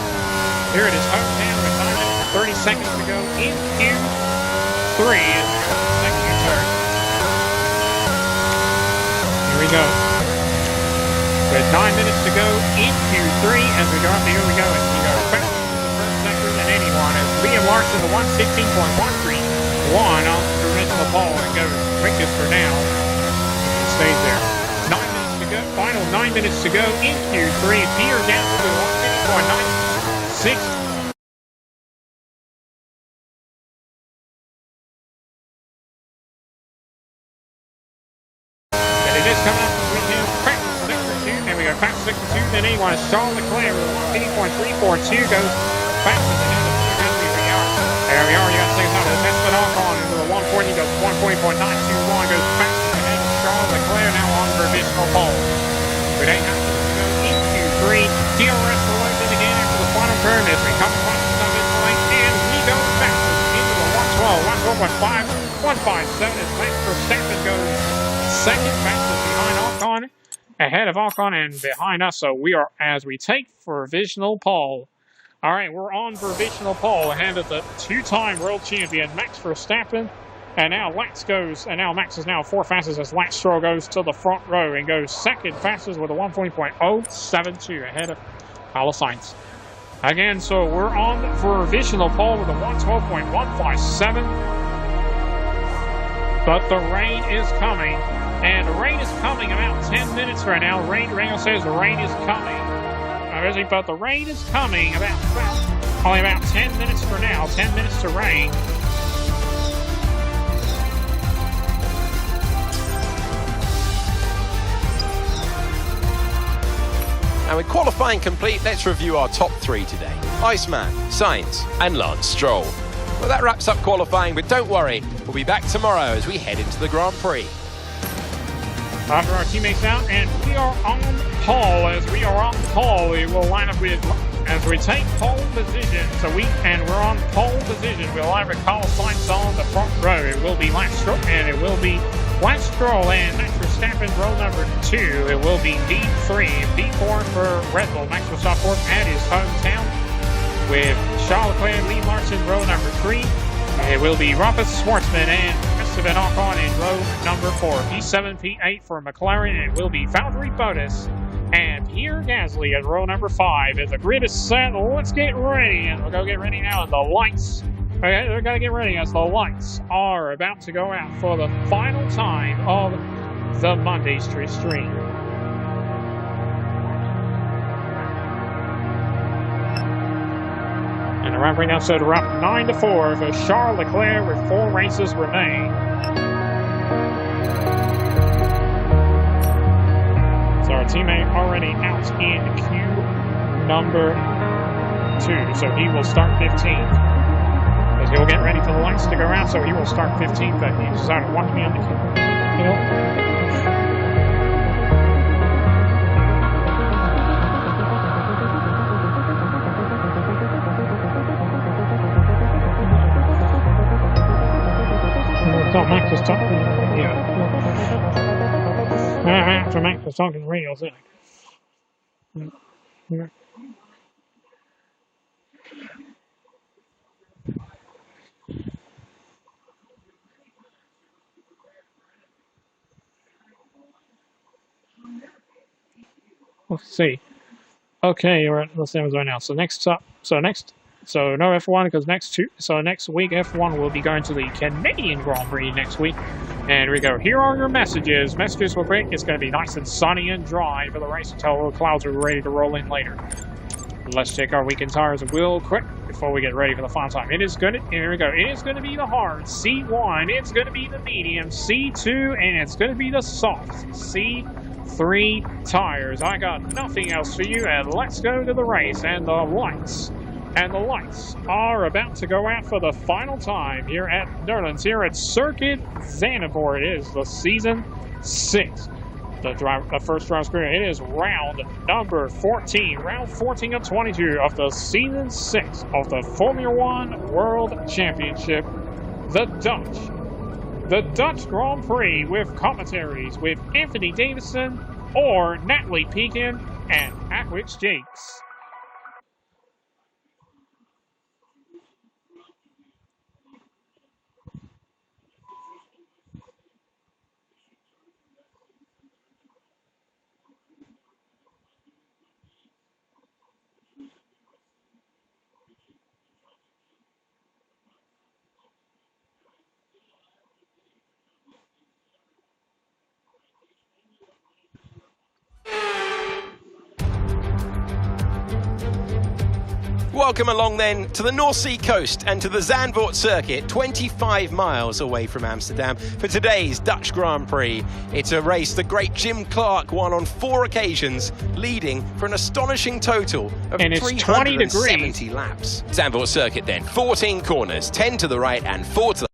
Here it is, hometown with 9 minutes and 30 seconds to go in Q3. Second turn. Here we go. With 9 minutes to go in Q3 as we go up here we go. And we go back to the first sector than anyone as Liam Larson, the 116.131 on the ridge of the ball and goes quickest for now. 9 minutes to go in Q3. Peter Gasly with 1:50.96. And it is coming up between him, practice sector 2, and we got practice sector 2. Then anyone is Charles Leclerc with 1:50.342 goes fastest ahead of Peter Gasly. There we are. You got to take us out of the Esteban Ocon into the 140, goes 140.921, goes fastest ahead of Charles Leclerc, now on provisional pole. With 8 minutes to go in Q3, DRS selected again after the final turn as we come across the submission lane, and we go fastest into the 112, 112.5, 157 as Max Verstappen goes second fastest behind Ocon, ahead of Ocon and behind us. So we are, as we take provisional pole. All right, we're on provisional pole ahead of the two-time world champion Max Verstappen, and now Max is now 4th fastest as Lance Stroll goes to the front row and goes second fastest with a 1:40.072 ahead of Carlos Sainz. Again, so we're on provisional pole with a 112.157, but the rain is coming, and the rain is coming about 10 minutes right now. Rain says the rain is coming. But the rain is coming only about 10 minutes for now. 10 minutes to rain. And with qualifying complete, let's review our top 3 today. Iceman, Sainz and Lance Stroll. Well, that wraps up qualifying, but don't worry, we'll be back tomorrow as we head into the Grand Prix. After our teammates out, and we are on pole. As we are on pole, we will line up with, as we take pole position. We're on pole position. We'll line up with Carlos Sainz on the front row. It will be Lance Stroll, and it will be Lance Stroll and Max Verstappen row number 2. It will be P3 and P4 for Red Bull. Max Verstappen at his hometown with Charles Leclerc and Lee Larson row number 3. It will be Robert Schwartzman and Esteban Ocon in row number 4. P7, P8 for McLaren, and it will be Valtteri Bottas and Pierre Gasly at row number 5. As the grid is set, let's get ready. And we'll go get ready now. And the lights, okay, we're going to get ready as the lights are about to go out for the final time of the Monday stream. And the round right now, so to wrap 9-4 for Charles Leclerc with 4 races remain. So our teammate already out in queue number 2, so he will start 15th. Because he'll get ready for the lights to go out, so he will start 15th, but he decided to want to be on the queue. So Max was talking, after Max was talking radio, so let's see. Okay, let's see what's right now. So next up, so no F1 because next week F1 will be going to the Canadian Grand Prix next week. And we go, here are your messages. Messages will break. It's going to be nice and sunny and dry for the race until the clouds are ready to roll in later. Let's check our weekend tires real quick before we get ready for the final time. Here we go. It is going to be the hard C1. It's going to be the medium C2, and it's going to be the soft C3 tires. I got nothing else for you, and let's go to the race and the lights. And the lights are about to go out for the final time here at Netherlands, here at Circuit Zandvoort. It is the season 6. The first driver's career. It is round number 14, round 14 of 22 of the season 6 of the Formula One World Championship. The Dutch Grand Prix with commentaries with Anthony Davison or Natalie Pekin and Akwix Jakes. Welcome along then to the North Sea coast and to the Zandvoort circuit, 25 miles away from Amsterdam, for today's Dutch Grand Prix. It's a race the great Jim Clark won on 4 occasions, leading for an astonishing total of 370 laps. Zandvoort circuit then, 14 corners, 10 to the right and 4 to the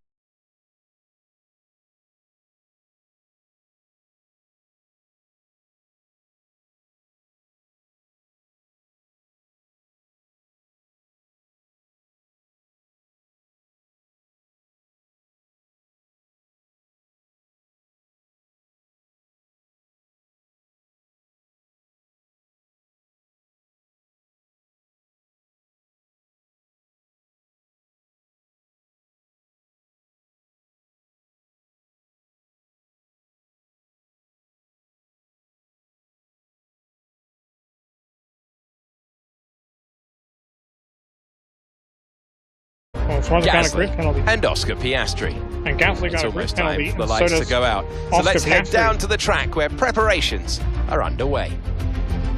Gasly and Oscar Piastri. And Gasly got a grid penalty. For the lights to go out. So let's head down to the track where preparations are underway.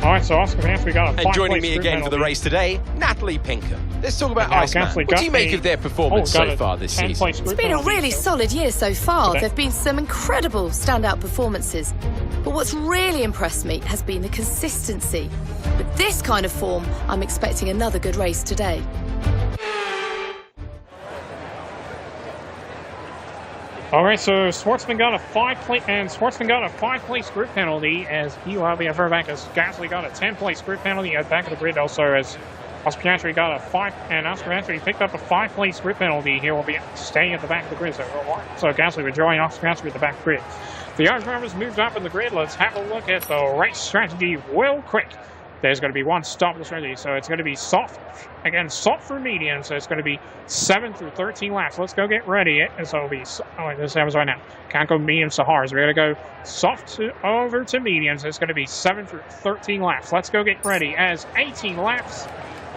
All right, so Oscar Piastri got a 5-place And joining me again penalty for the race today, Natalie Pinkham. Let's talk about Iceman. What do you make of their performance so far this season? It's been a really solid year so far. There have been some incredible standout performances. But what's really impressed me has been the consistency. With this kind of form, I'm expecting another good race today. All right, so Schwartzman got a 5-place grid penalty as he will be further back as Gasly got a 10-place grid penalty at the back of the grid. Also, as Oscar Piastri got a 5, and Oscar Piastri picked up a 5-place grid penalty. He will be staying at the back of the grid. So Gasly will join Oscar Piastri at the back of the grid. The Irish drivers moved up in the grid. Let's have a look at the race strategy real quick. There's going to be one stop strategy, so it's going to be soft for medium, so it's going to be 7 through 13 laps. Let's go get ready. And so it'll be, this happens right now. Can't go mediums to hards. We're going to go soft over to mediums. It's going to be 7 through 13 laps. Let's go get ready as 18 laps.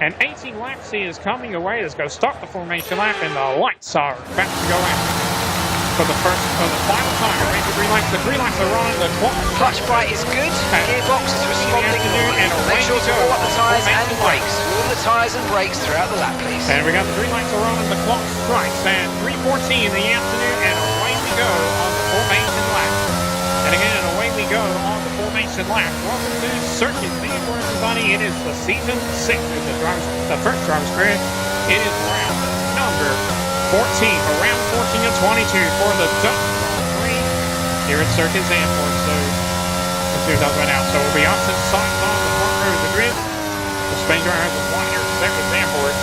And 18 laps is coming away. Let's go start the formation lap, and the lights are about to go out. For the final time, the green lights are on. The clutch bite is good. Gearbox is responding normally. Make sure to warm up the tyres and brakes. Warm the tyres and brakes throughout the lap, please. And we got the green lights are on and the clock strikes at 3:14 in the afternoon, and away we go on the formation lap. And again, away we go on the formation lap. Welcome to Circuit City, everybody. It is the season 6 of the first driver's grid. It is round number 14, around 14 and 22 for the Dutch Grand Prix here at Circuit Zandvoort. So let's see what's right now. So we'll be opposite sides on the front row of the grid. The Spain driver has a 1 here at Circuit Zandvoort.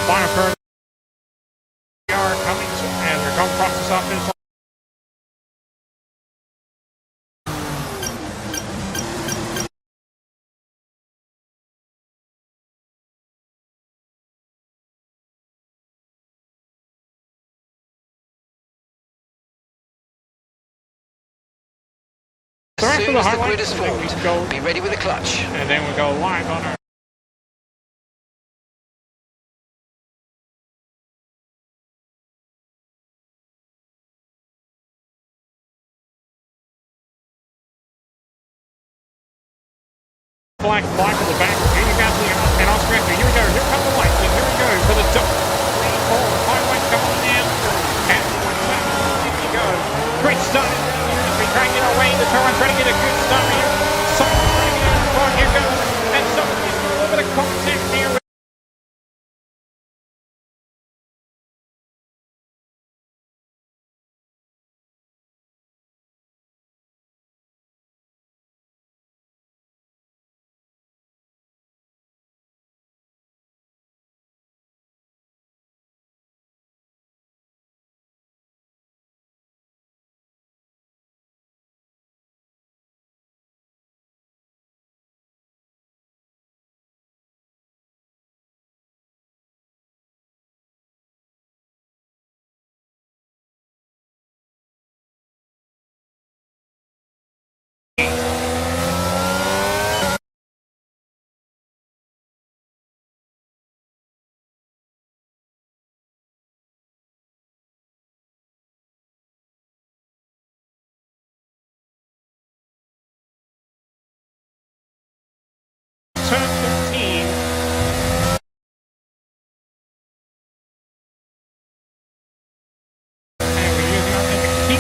Final curve. We are coming and we're coming across the stop finish line. As soon as the grid is formed, be ready with the clutch. And then we go live on our flag in the back. Here you got the and Oscar Piastri. Here we go. Here come the lights. And here we go for the Dutch. 3, 4, 5 lights coming on in. And here we go. Great start. We're trying to get away. The turn. Trying to get a good start here. Someone's trying to get out of the car. Here goes. And someone gets a little bit of contact here.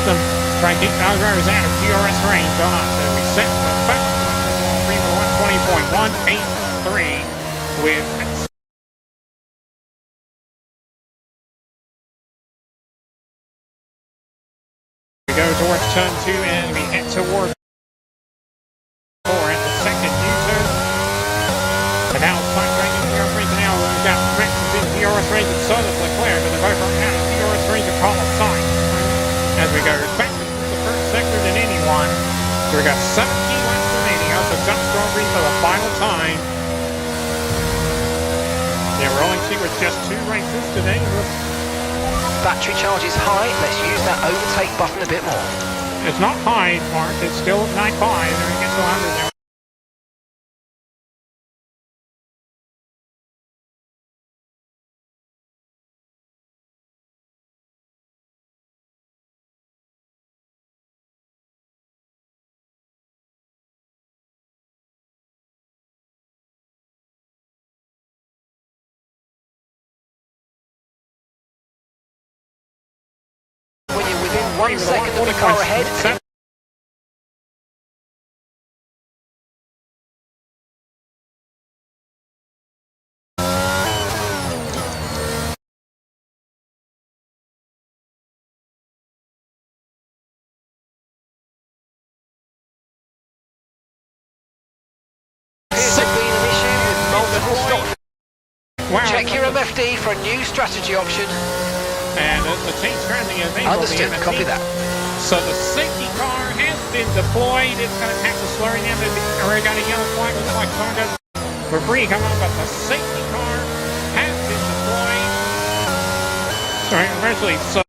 system. Try to keep our drivers out of DRS range on us. So we set the fast 120.183 with we go towards turn 2 and we head towards 4 at the second U-turn. And now it's time range in DRS range. Now we've got Max in DRS range and Solis Leclerc, but they're both right out of DRS range of Carlos Sainz. As we go back to the first sector than anyone. So we got 17 laps remaining of the Dutch Grand Prix for the final time. Yeah, we're only with just 2 races today. Battery charge is high. Let's use that overtake button a bit more. It's not high, Mark. It's still at 95. Then we get to 100 now. When you're within 1 second of the car ahead. Appears to have been an issue with multiple stops. Wow. Check your MFD for a new strategy option. And the change currently available. Understood, copy that. So the safety car has been deployed. It's going to have to slow down. We got a yellow flag. Looks like Tonga for free come on, but the safety car has been deployed. Sorry, eventually, so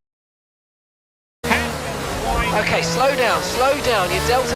has been deployed. Okay, slow down, your delta.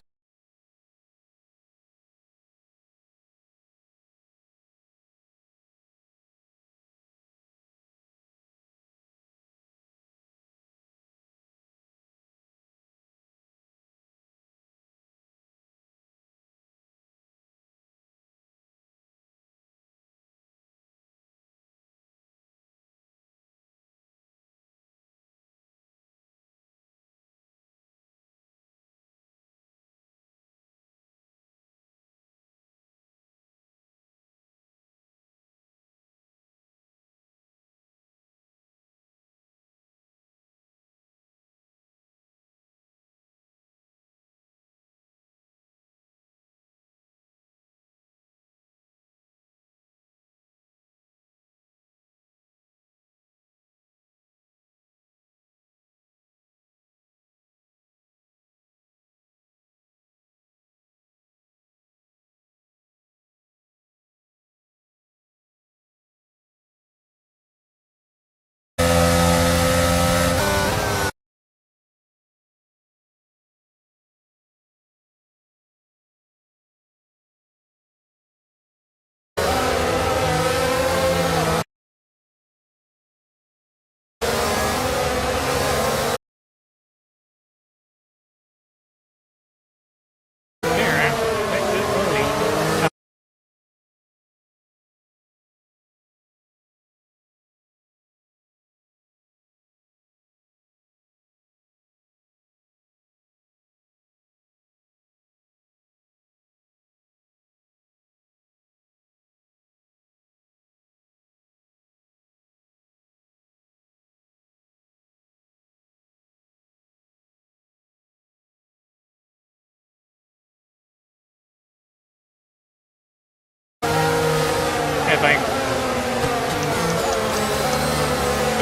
If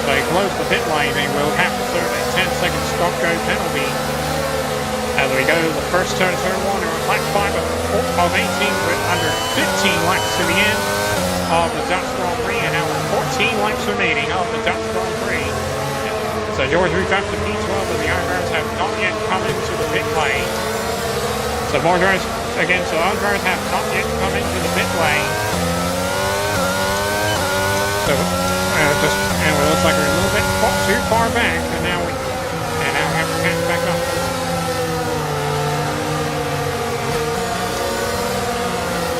they close the pit lane, they will have to serve a 10-second stop-go penalty. As we go to the first turn, turn 1, we're at lap 5 of 18, with under 15 laps to the end of the Dutch Grand Prix, and now 14 laps remaining of the Dutch Grand Prix. So George, we've got the P12 and the Iron Drivers have not yet come into the pit lane. So more drivers, again, so our drivers have not yet come into the pit lane. So, and it looks like we're a little bit too far back, and now we have to catch back up.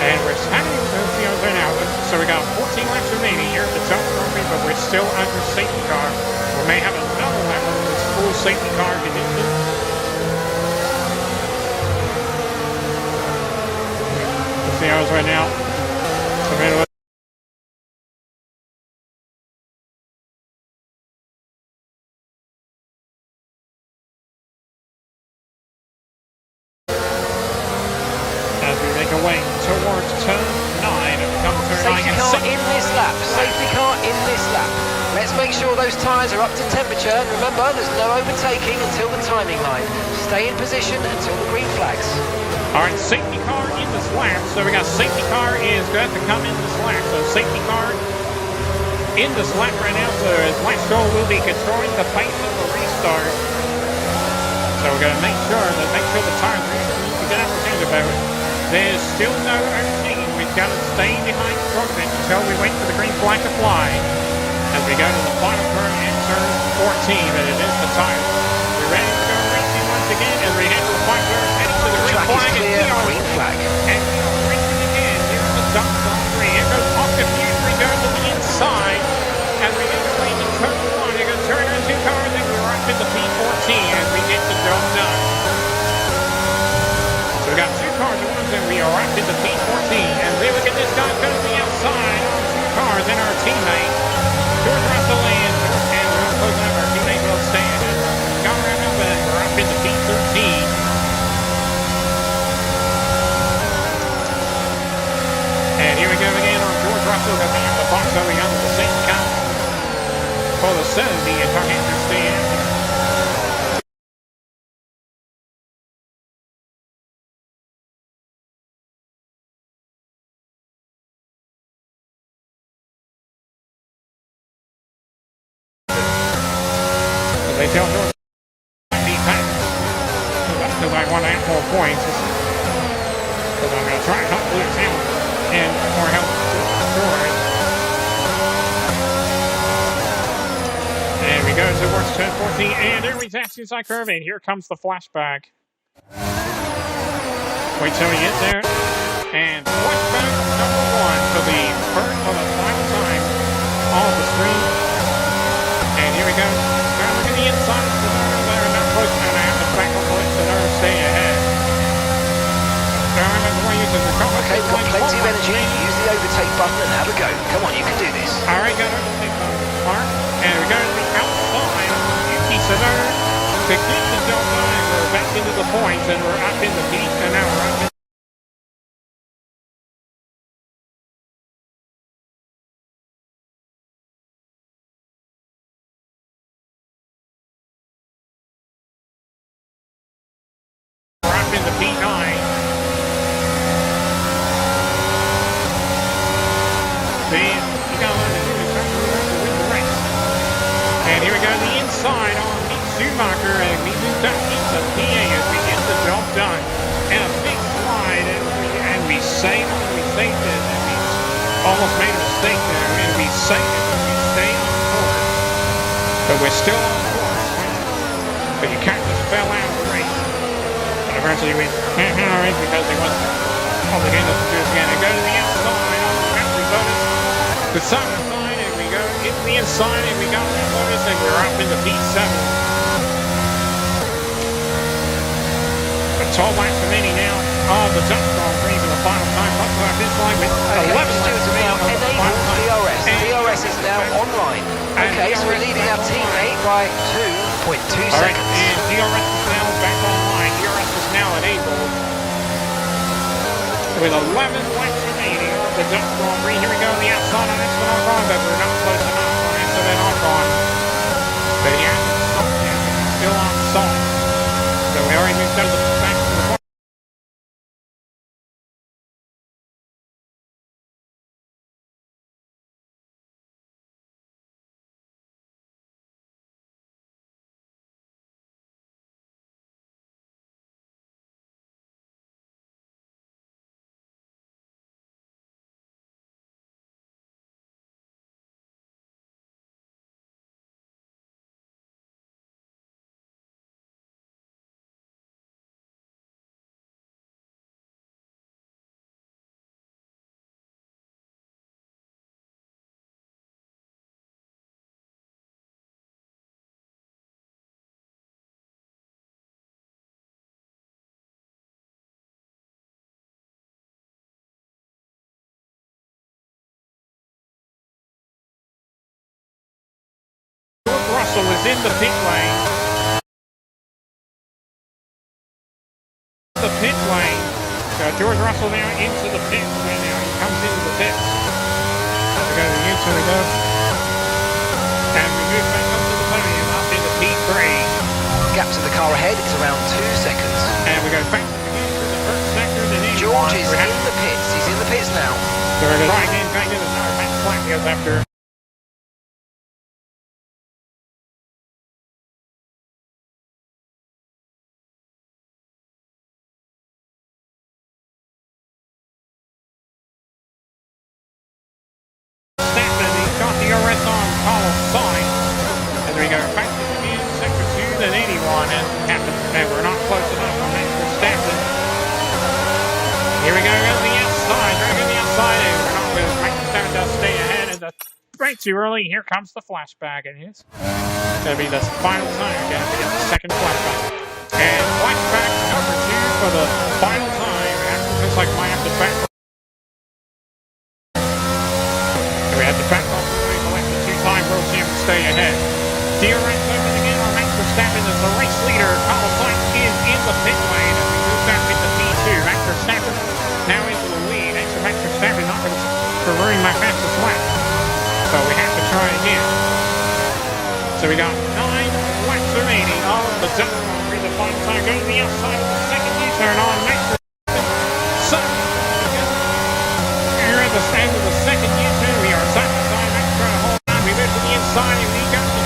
And we're heading to the other now. So we got 14 laps remaining here at the Dutch Grand Prix, but we're still under safety car. We may have another lap of this full safety car condition. right now. As we make our way towards turn 9, safety car in this lap. Safety car in this lap. Let's make sure those tyres are up to temperature. And remember, there's no overtaking until the timing line. Stay in position until the green flags. All right, safety car in this lap. So we got safety car is going to come in this lap. So safety car in this lap right now. So as Lance Stroll will be controlling the pace of the restart. So we're going to make sure the tires are in a good opportunity about it. There's still no overtaking. We've got to stay behind the front bench until we wait for the green flag to fly. As we go to the final turn in turn 14, and it is the tire. We're ready to go racing once again as we head to the final turn, heading to the green flag. Green flag. And we are racing again. Here's the dump on 3. Here goes Oscar Hughes. We go to the inside. As we get away to turn 1, here goes Turner and 2 cars, and we're up in the P14 as we get the job done. So we got 2 cars at once, and we are up in the P14. And we look at this guy go to the outside on 2 cars and our teammate. George Russell and we're not closing up our teammate will stand. Got around up and we're up in the P13. And here we go again on George Russell going to have the box going under the same count for the 70 at Tarhander stand. They tell George to be back because I want to have more points. Because I'm going to try not to lose him and more help George. And we go towards turn 14, and there we taps inside curve, and here comes the flashback. Wait till we get there. And flashback number 1 for the final time on the screen. And here we go. Look at the inside. They're not close enough to have the back on the left, so they're staying ahead. Okay, we've got plenty of energy. Use the overtake button and have a go. Come on, you can do this. All right, got overtake button. Mark, and we're going to the outside on Yuki Tsunoda to get the job done. And we're back into the points, and we're up in the beat, and now we're up in the P9. See, you got to learn to do this. Try to win the race. And here we go to the inside on Mick Schumacher and Mizuki, the PA, as we get the job done. And a big slide, and we saved it. We saved it, and we almost made a mistake there. And we saved it, and we stay on course. But we're still on course. But you can't just fell out of the race. Eventually we alright because they wasn't obligated to do it again. And go to the outside on the country bonus. The side to side, and we go into the inside, and we got that bonus, and we're up in the P7. The 12 laps remaining now on the Dutch Grand Prix for the final time. Up to our finish line with 11 laps remaining on the final time. DRS. DRS is now online. Okay, so we're leading our teammate by 2.2 seconds. And DRS is now back online. DRS is now enabled with 11 laps remaining on the Dutch Grand Prix. Here we go on the outside on Esteban Ocon, but we're not close enough on Esteban Ocon. But he hasn't stopped yet. He's still on salt. So we already moved out of the Russell is in the pit lane. The pit lane. George Russell now into the pit, and now he comes into the pit. We go to the inside, we go. And we move back up to the podium, up into P3. Gap to the car ahead is around 2 seconds. And we go back again to the first sector. George is in the pits. He's in the pits now. So we're going to try again, going into the Max Flat goes after. He's got the DRS on Carlos Sainz. As we go back to the sector 2, then 81 as happens. And we're not close enough on Max Verstappen. Here we go to the outside. We're going to the outside, and we're not going to. Max Verstappen does stay ahead, and that's right too early. Here comes the flashback, and it's going to be the final time. Going to be the second flashback. And flashback number 2 for the final time. Looks like we might have to back. We have to back off to let the two-time world champion stay ahead. DRS open again on Max Verstappen as the race leader. Carlos Sainz is in the pit lane as we move back into P2. Max Verstappen now into the lead. Actually, Max Verstappen not going to ruin my fastest lap. So we have to try again. So we got 9 laps remaining on the Dutch Grand Prix. The final time goes to the outside of the second U-turn on Max Verstappen. So we're at the end of the second U-turn. We are side by side. Max trying to hold on. We move to the inside and we got the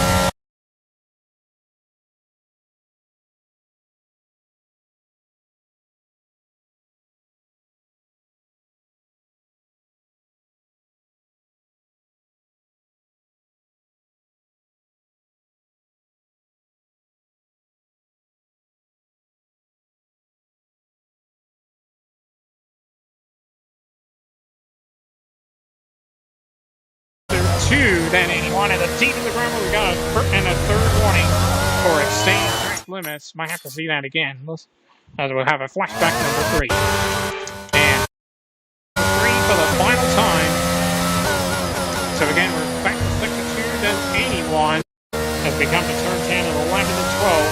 then 81 at the deep of the ground. We got a third warning for extending track limits. Might have to see that again. As we'll have a flashback number 3. And 3 for the final time. So again, we're back to sector 2, then 81 as we come to turn 10 and 11 and 12.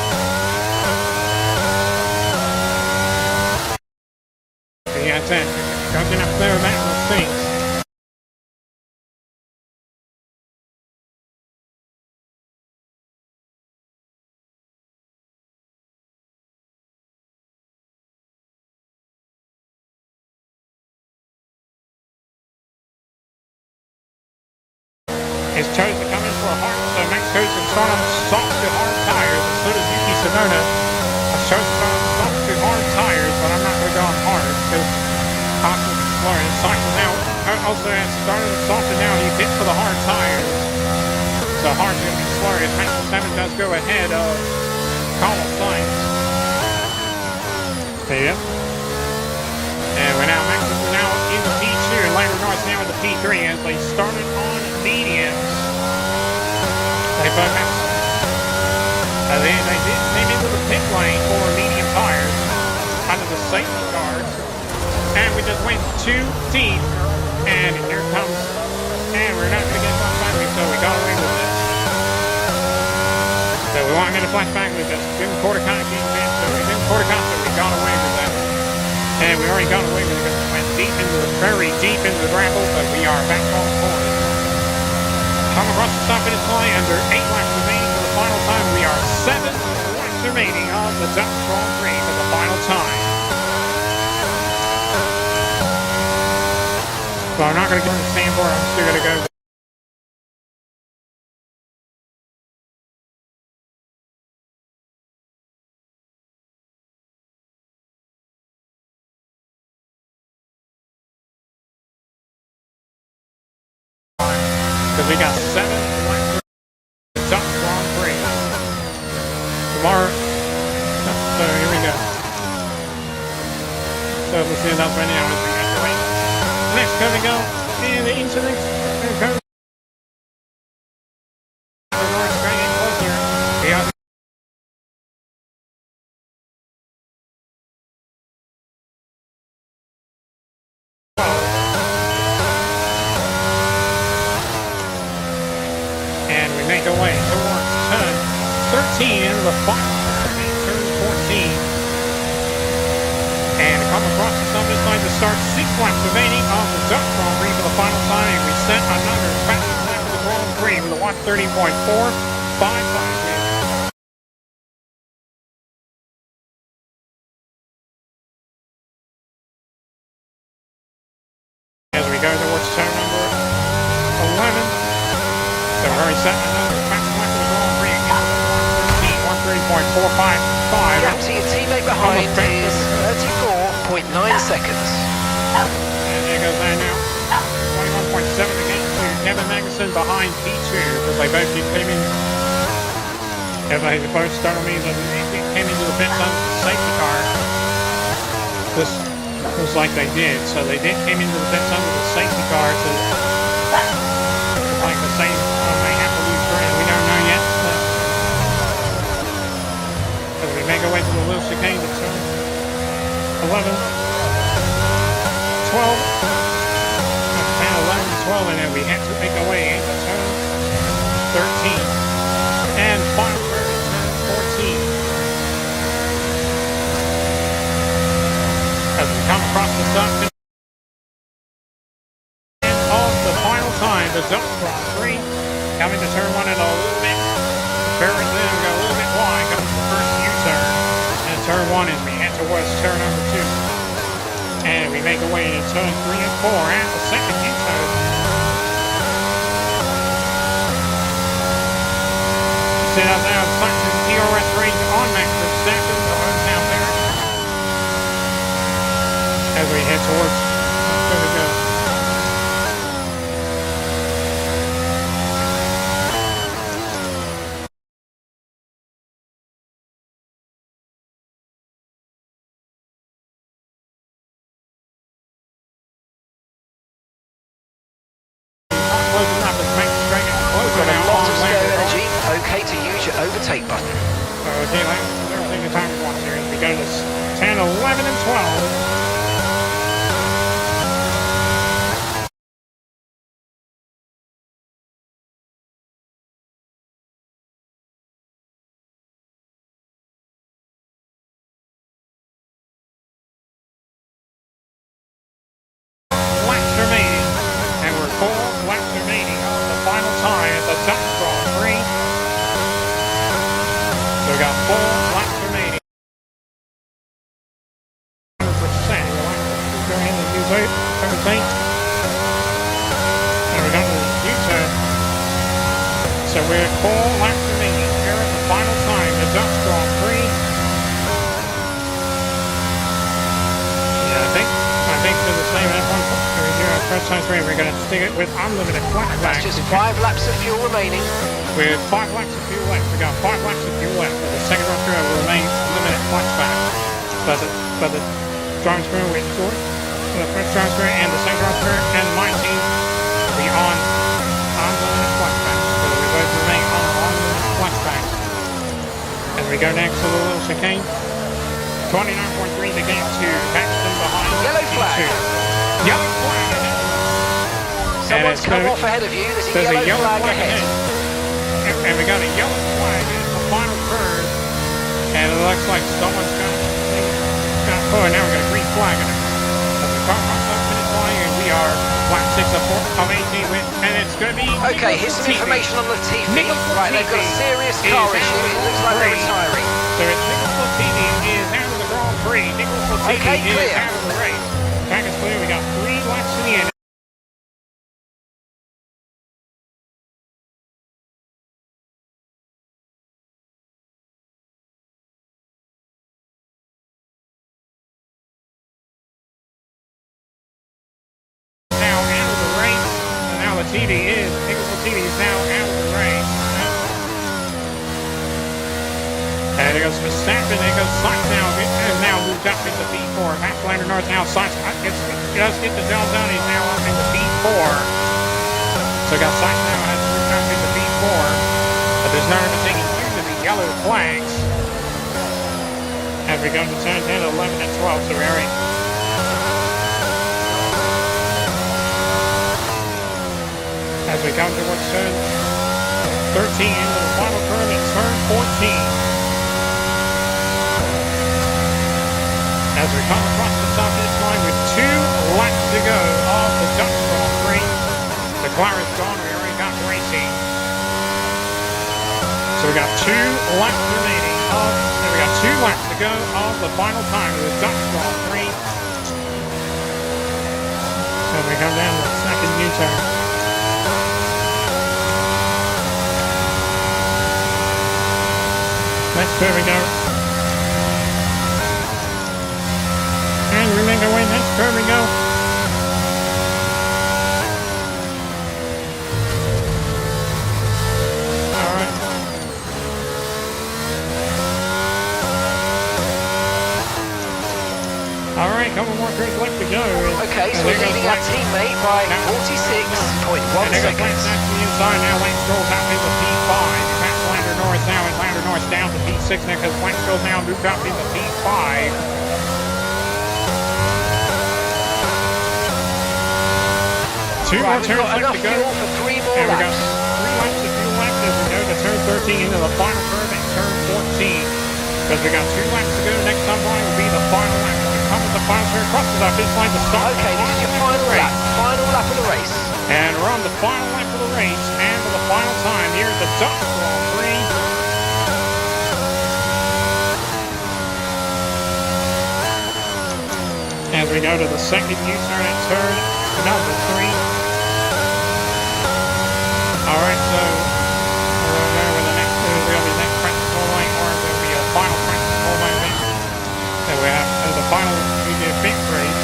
So yeah, 10. Comes in up there, that was 6. Has chosen to come in for a hard, so Max goes and start on soft to hard tires, and so does Yuki Tsunoda. Has chosen to start on soft to hard tires, but I'm not going to go on hard because Austin is slower. And Sainz now also has started on soft, and now he's hit for the hard tires. So hard's going to be slower as Max Verstappen does go ahead of Carlos Sainz. Yep. And we're now Max is now in the P2, and Lando Norris now in the P3 as they started on mediums. They both have. They came into the pit lane for medium tires under the safety guard, and we just went too deep. And here comes, and we're not going to get flashback, so we got away with it. So we want to get a flashback. We just didn't quarter count so we didn't quarter count, so we got away with that. And we already got away with it because we went very deep into the gravel, but we are back on course. Come across the stop finish line under 8 laps remaining for the final time. We are 7 laps remaining on the Dutch Grand Prix for the final time. So I'm not going to go to the sandbar, I'm still going to go. Because we got 7 laps Dutch Grand Prix. Tomorrow. So here we go. So we'll see that right now as we get away. Next coming up in the incident. And we make our way towards turn our 6 laps remaining on the Dutch Grand Prix for the final time, and we set another fastest lap of the Grand Prix with a 1:30.455. As we go towards turn number 11, so we're already setting another fastest lap of the Grand Prix again with 1:30.455. Gap to your teammate behind is 34.9 seconds. And there goes there now. 21.7 again to Kevin Magnussen behind P2 because they both came in. They both started me and came into the pits on the safety car. This was like they did. So they came into the pits under the safety car to like the same. They have to lose ground. We don't know yet. As we make our way to the little chicane to turn 11. 12, 10, 11, 12, and then we have to make our way into turn 13, and final turn 14. As we come across the start of the final time, the Dutch Grand Prix, coming to turn 1 and a little bit, very then go a little bit wide, comes the first U-turn, and turn 1 as we head towards turn number 2. And we make our way into turn 3 and 4 and the second U-turn. Set up now, Saxon DRS range on Max Verstappen, the hometown there. As we head towards where we go. Okay to use your overtake button. Okay, everything the time we want here. We go to 10, 11, and 12. Laps remaining, and we're 4 laps remaining on the final time at the Dutch Grand Prix. So we got 4 laps remaining. 100%. Go in and use everything. And we're going to the U-turn. So we're 4 laps remaining here at the final time, the Dutch Grand Prix. Yeah, I think they're the same at 1 point. First time we're going to stick it with unlimited flashbacks. That's just 5 laps of fuel remaining. With 5 laps of fuel left, we got 5 laps of fuel left. The second run through will remain unlimited flashback. But the driving through with George, the first driving through and the second run through and my team will be on unlimited flashback. So we both remain on unlimited flashback. As we go next to the little chicane, 29.3 to get to Paxton behind. Yellow flag. Yellow flag. Someone's come off ahead of you. There's a yellow flag ahead. And we got a yellow flag in the final curve. And it looks like someone's got oh, now we got a green flag in it. As we come across the finish line, and we are lap 6 of 18 with, and it's going to be. Okay, here's some information on Latifi. Right, they've got a serious car issue. It looks like they're retiring. So it's Nicholas Latifi is out of the Grand Prix. Nicholas Latifi is out of the race. Track is clear. We got 3 laps to the end. Latifi is, Nicholas Latifi is now out of the race. And there goes Verstappen, there goes Sainz now, has now moved up into P4. Max Lander North now, Sainz does get the job done, he's now up into P4. So got Sainz now has moved up into P4. But there's not everything included in the yellow flags. As we go to turn 10, 11, and 12, so we're already. As we come towards turn 13, the final turn at turn 14. As we come across the top of this line with 2 to go of the Dutch Grand Prix. The car is gone. We already got racing. So we got 2 laps remaining. We got 2 laps to go of the final time of the Dutch Grand Prix. So we come down to the second U-turn. There we go. And we make our way next. There we go. All right. All right, couple more turns left to go. Okay, so we're leading our teammate by 46.1 seconds. Inside now, Lance Stroll's out into P5. That's Lando Norris now, and Lando Norris down to P6 now because Lance Stroll's now moved up into P5. Two more turns left to go. For 3 more and we laps. got 3 laps of fuel left as we go to turn 13 into the final curve at turn 14. Because we got 2 laps to go. Next time line will be the final lap. When we come with the final turn, crosses our finish line to start. Okay, this is your final lap. Final lap of the race. And we're on the final lap of the race, and for the final time, here's the Dutch Grand Prix. As we go to the second U-turn at turn number 3. All right, so we'll go with the next, will be the next practical line, or there will be a final practical line event. So we have the final big race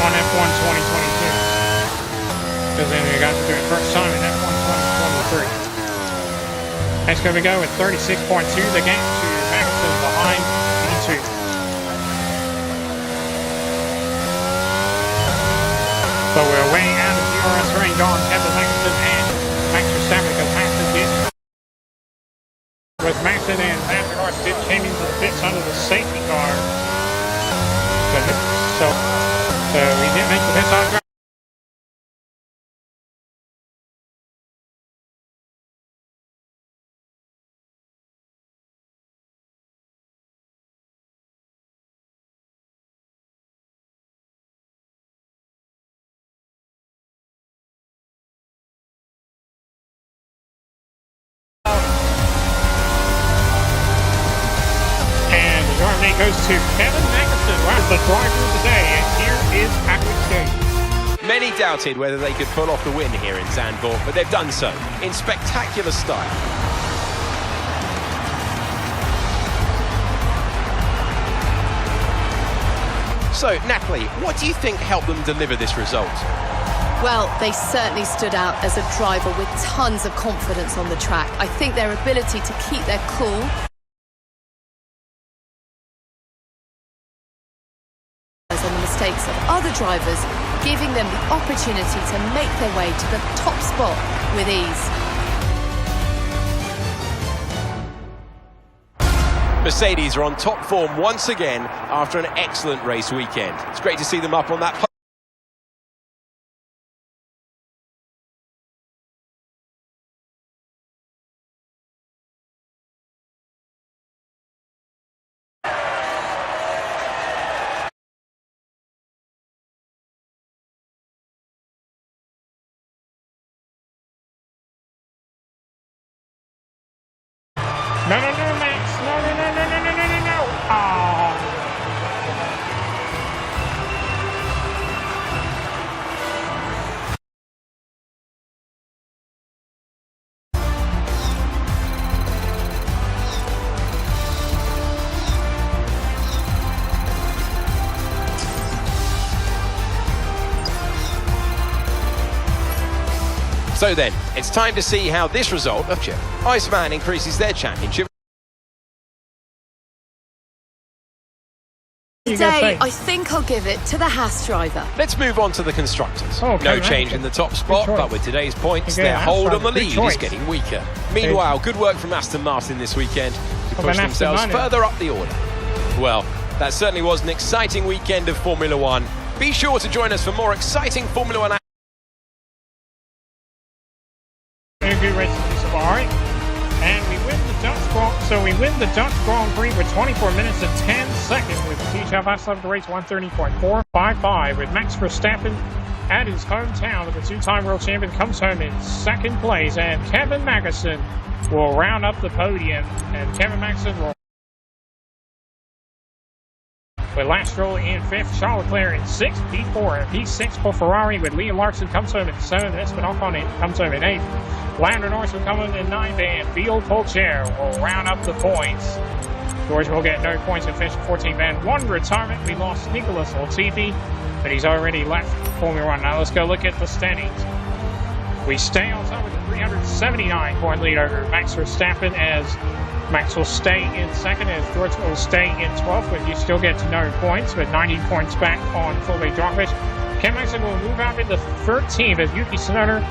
on F1 2022. Because then we got to do it first time in F1 2023. Next we go with 36.2, the gap to Magnussen behind P2. So we're way out of DRS range on Kevin Magnussen and Max Verstappen because Magnussen did. With Magnussen and Lando Norris came into the pits under the safety car. So we didn't make the pits on ground. Goes to Kevin Magnussen, the driver of the day, and here is Patrick Stage. Many doubted whether they could pull off the win here in Zandvoort, but they've done so in spectacular style. So, Natalie, what do you think helped them deliver this result? Well, they certainly stood out as a driver with tons of confidence on the track. I think their ability to keep their cool and the mistakes of other drivers, giving them the opportunity to make their way to the top spot with ease. Mercedes are on top form once again after an excellent race weekend. It's great to see them up on that. No, Max. No. Oh. So then, it's time to see how this result of Iceman increases their championship. Today, I think I'll give it to the Haas driver. Let's move on to the constructors. Okay, no change in the top spot, but with today's points, their hold on the lead is getting weaker. Meanwhile, good work from Aston Martin this weekend to push themselves further up the order. Well, that certainly was an exciting weekend of Formula One. Be sure to join us for more exciting Formula One. Good race to Safari, and we win the Dutch spot, so we win the Dutch Grand Prix with 24 minutes and 10 seconds with TGF last lap of the race 130.455 with Max Verstappen at his hometown of the two-time world champion comes home in second place, and Kevin Magnussen will round up the podium, and Kevin Magnussen will with Lance Stroll in 5th, Charles Leclerc in 6th, P4 and P6 for Ferrari with Liam Larson comes home in 7th, Esteban Ocon comes home in 8th, Lando Norris will come home in 9th, and Phil Pocher will round up the points. George will get no points and finish 14th, and one retirement. We lost Nicholas Latifi, but he's already left Formula 1. Now let's go look at the standings. We stay on top with a 379-point lead over Max Verstappen, as Max will stay in 2nd, as George will stay in 12th, but you still get to no points, with 19 points back on Fulvio Drogovic. Ken Magnussen will move out into 13th, as Yuki Tsunoda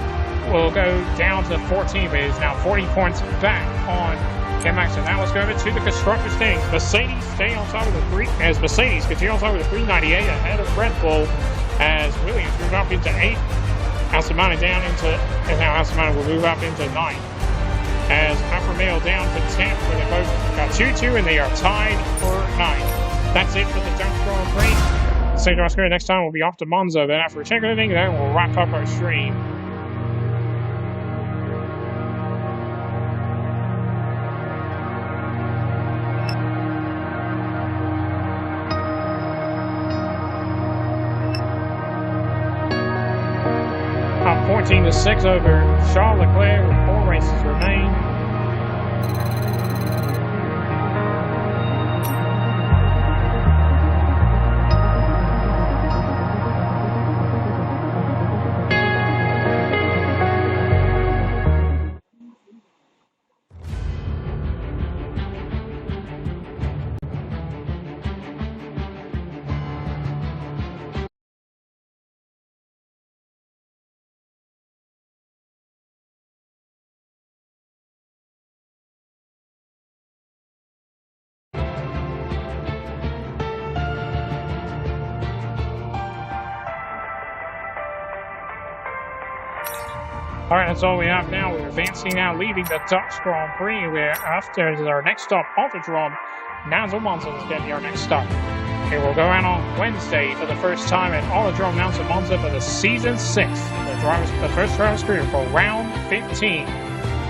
will go down to 14th, but is now 40 points back on Ken Magnussen. Now let's go over to the constructor standings. Mercedes stay on top of the Mercedes continue on top with the 398 ahead of Red Bull, as Williams move up into 8th. Aston Martin down into, and now Aston Martin will move up into 9th. As Alfa Romeo down to 10th, where they both got 2-2 and they are tied for 9th. That's it for the Dutch Grand Prix. St. Oscar, next time we'll be off to Monza, then after a check everything, then we'll wrap up our stream. Up 14-6 over Charles Leclerc with 4 races remain. All right, that's all we have now. We're advancing now, leaving the Dutch Grand Prix. We're after our next stop, Autodrome Nigel Monza is going to be our next stop. It will go out on Wednesday for the first time at Autodrome Nigel Monza for the season 6. The first driver's career for round 15.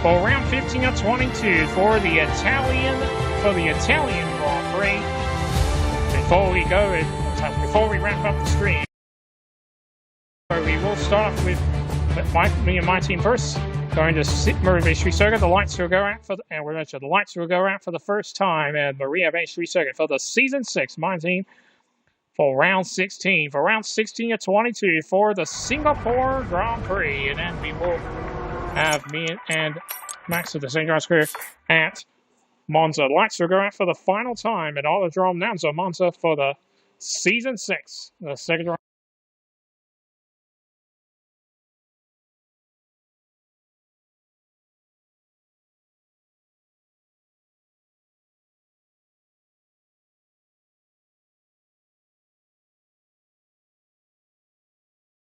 For round 15 of 22 for the Italian Grand Prix. Before we wrap up the stream, we will start off with me and my team first, going to Murray Bay Street Circuit. The lights will go out for the first time at Maria Bay Street Circuit for the season 6. My team for round 16. For round 16 of 22 for the Singapore Grand Prix, and then we will have me and Max at the St. John's Career at Monza. The lights will go out for the final time at Autodrome Nigel Monza for the season 6. The second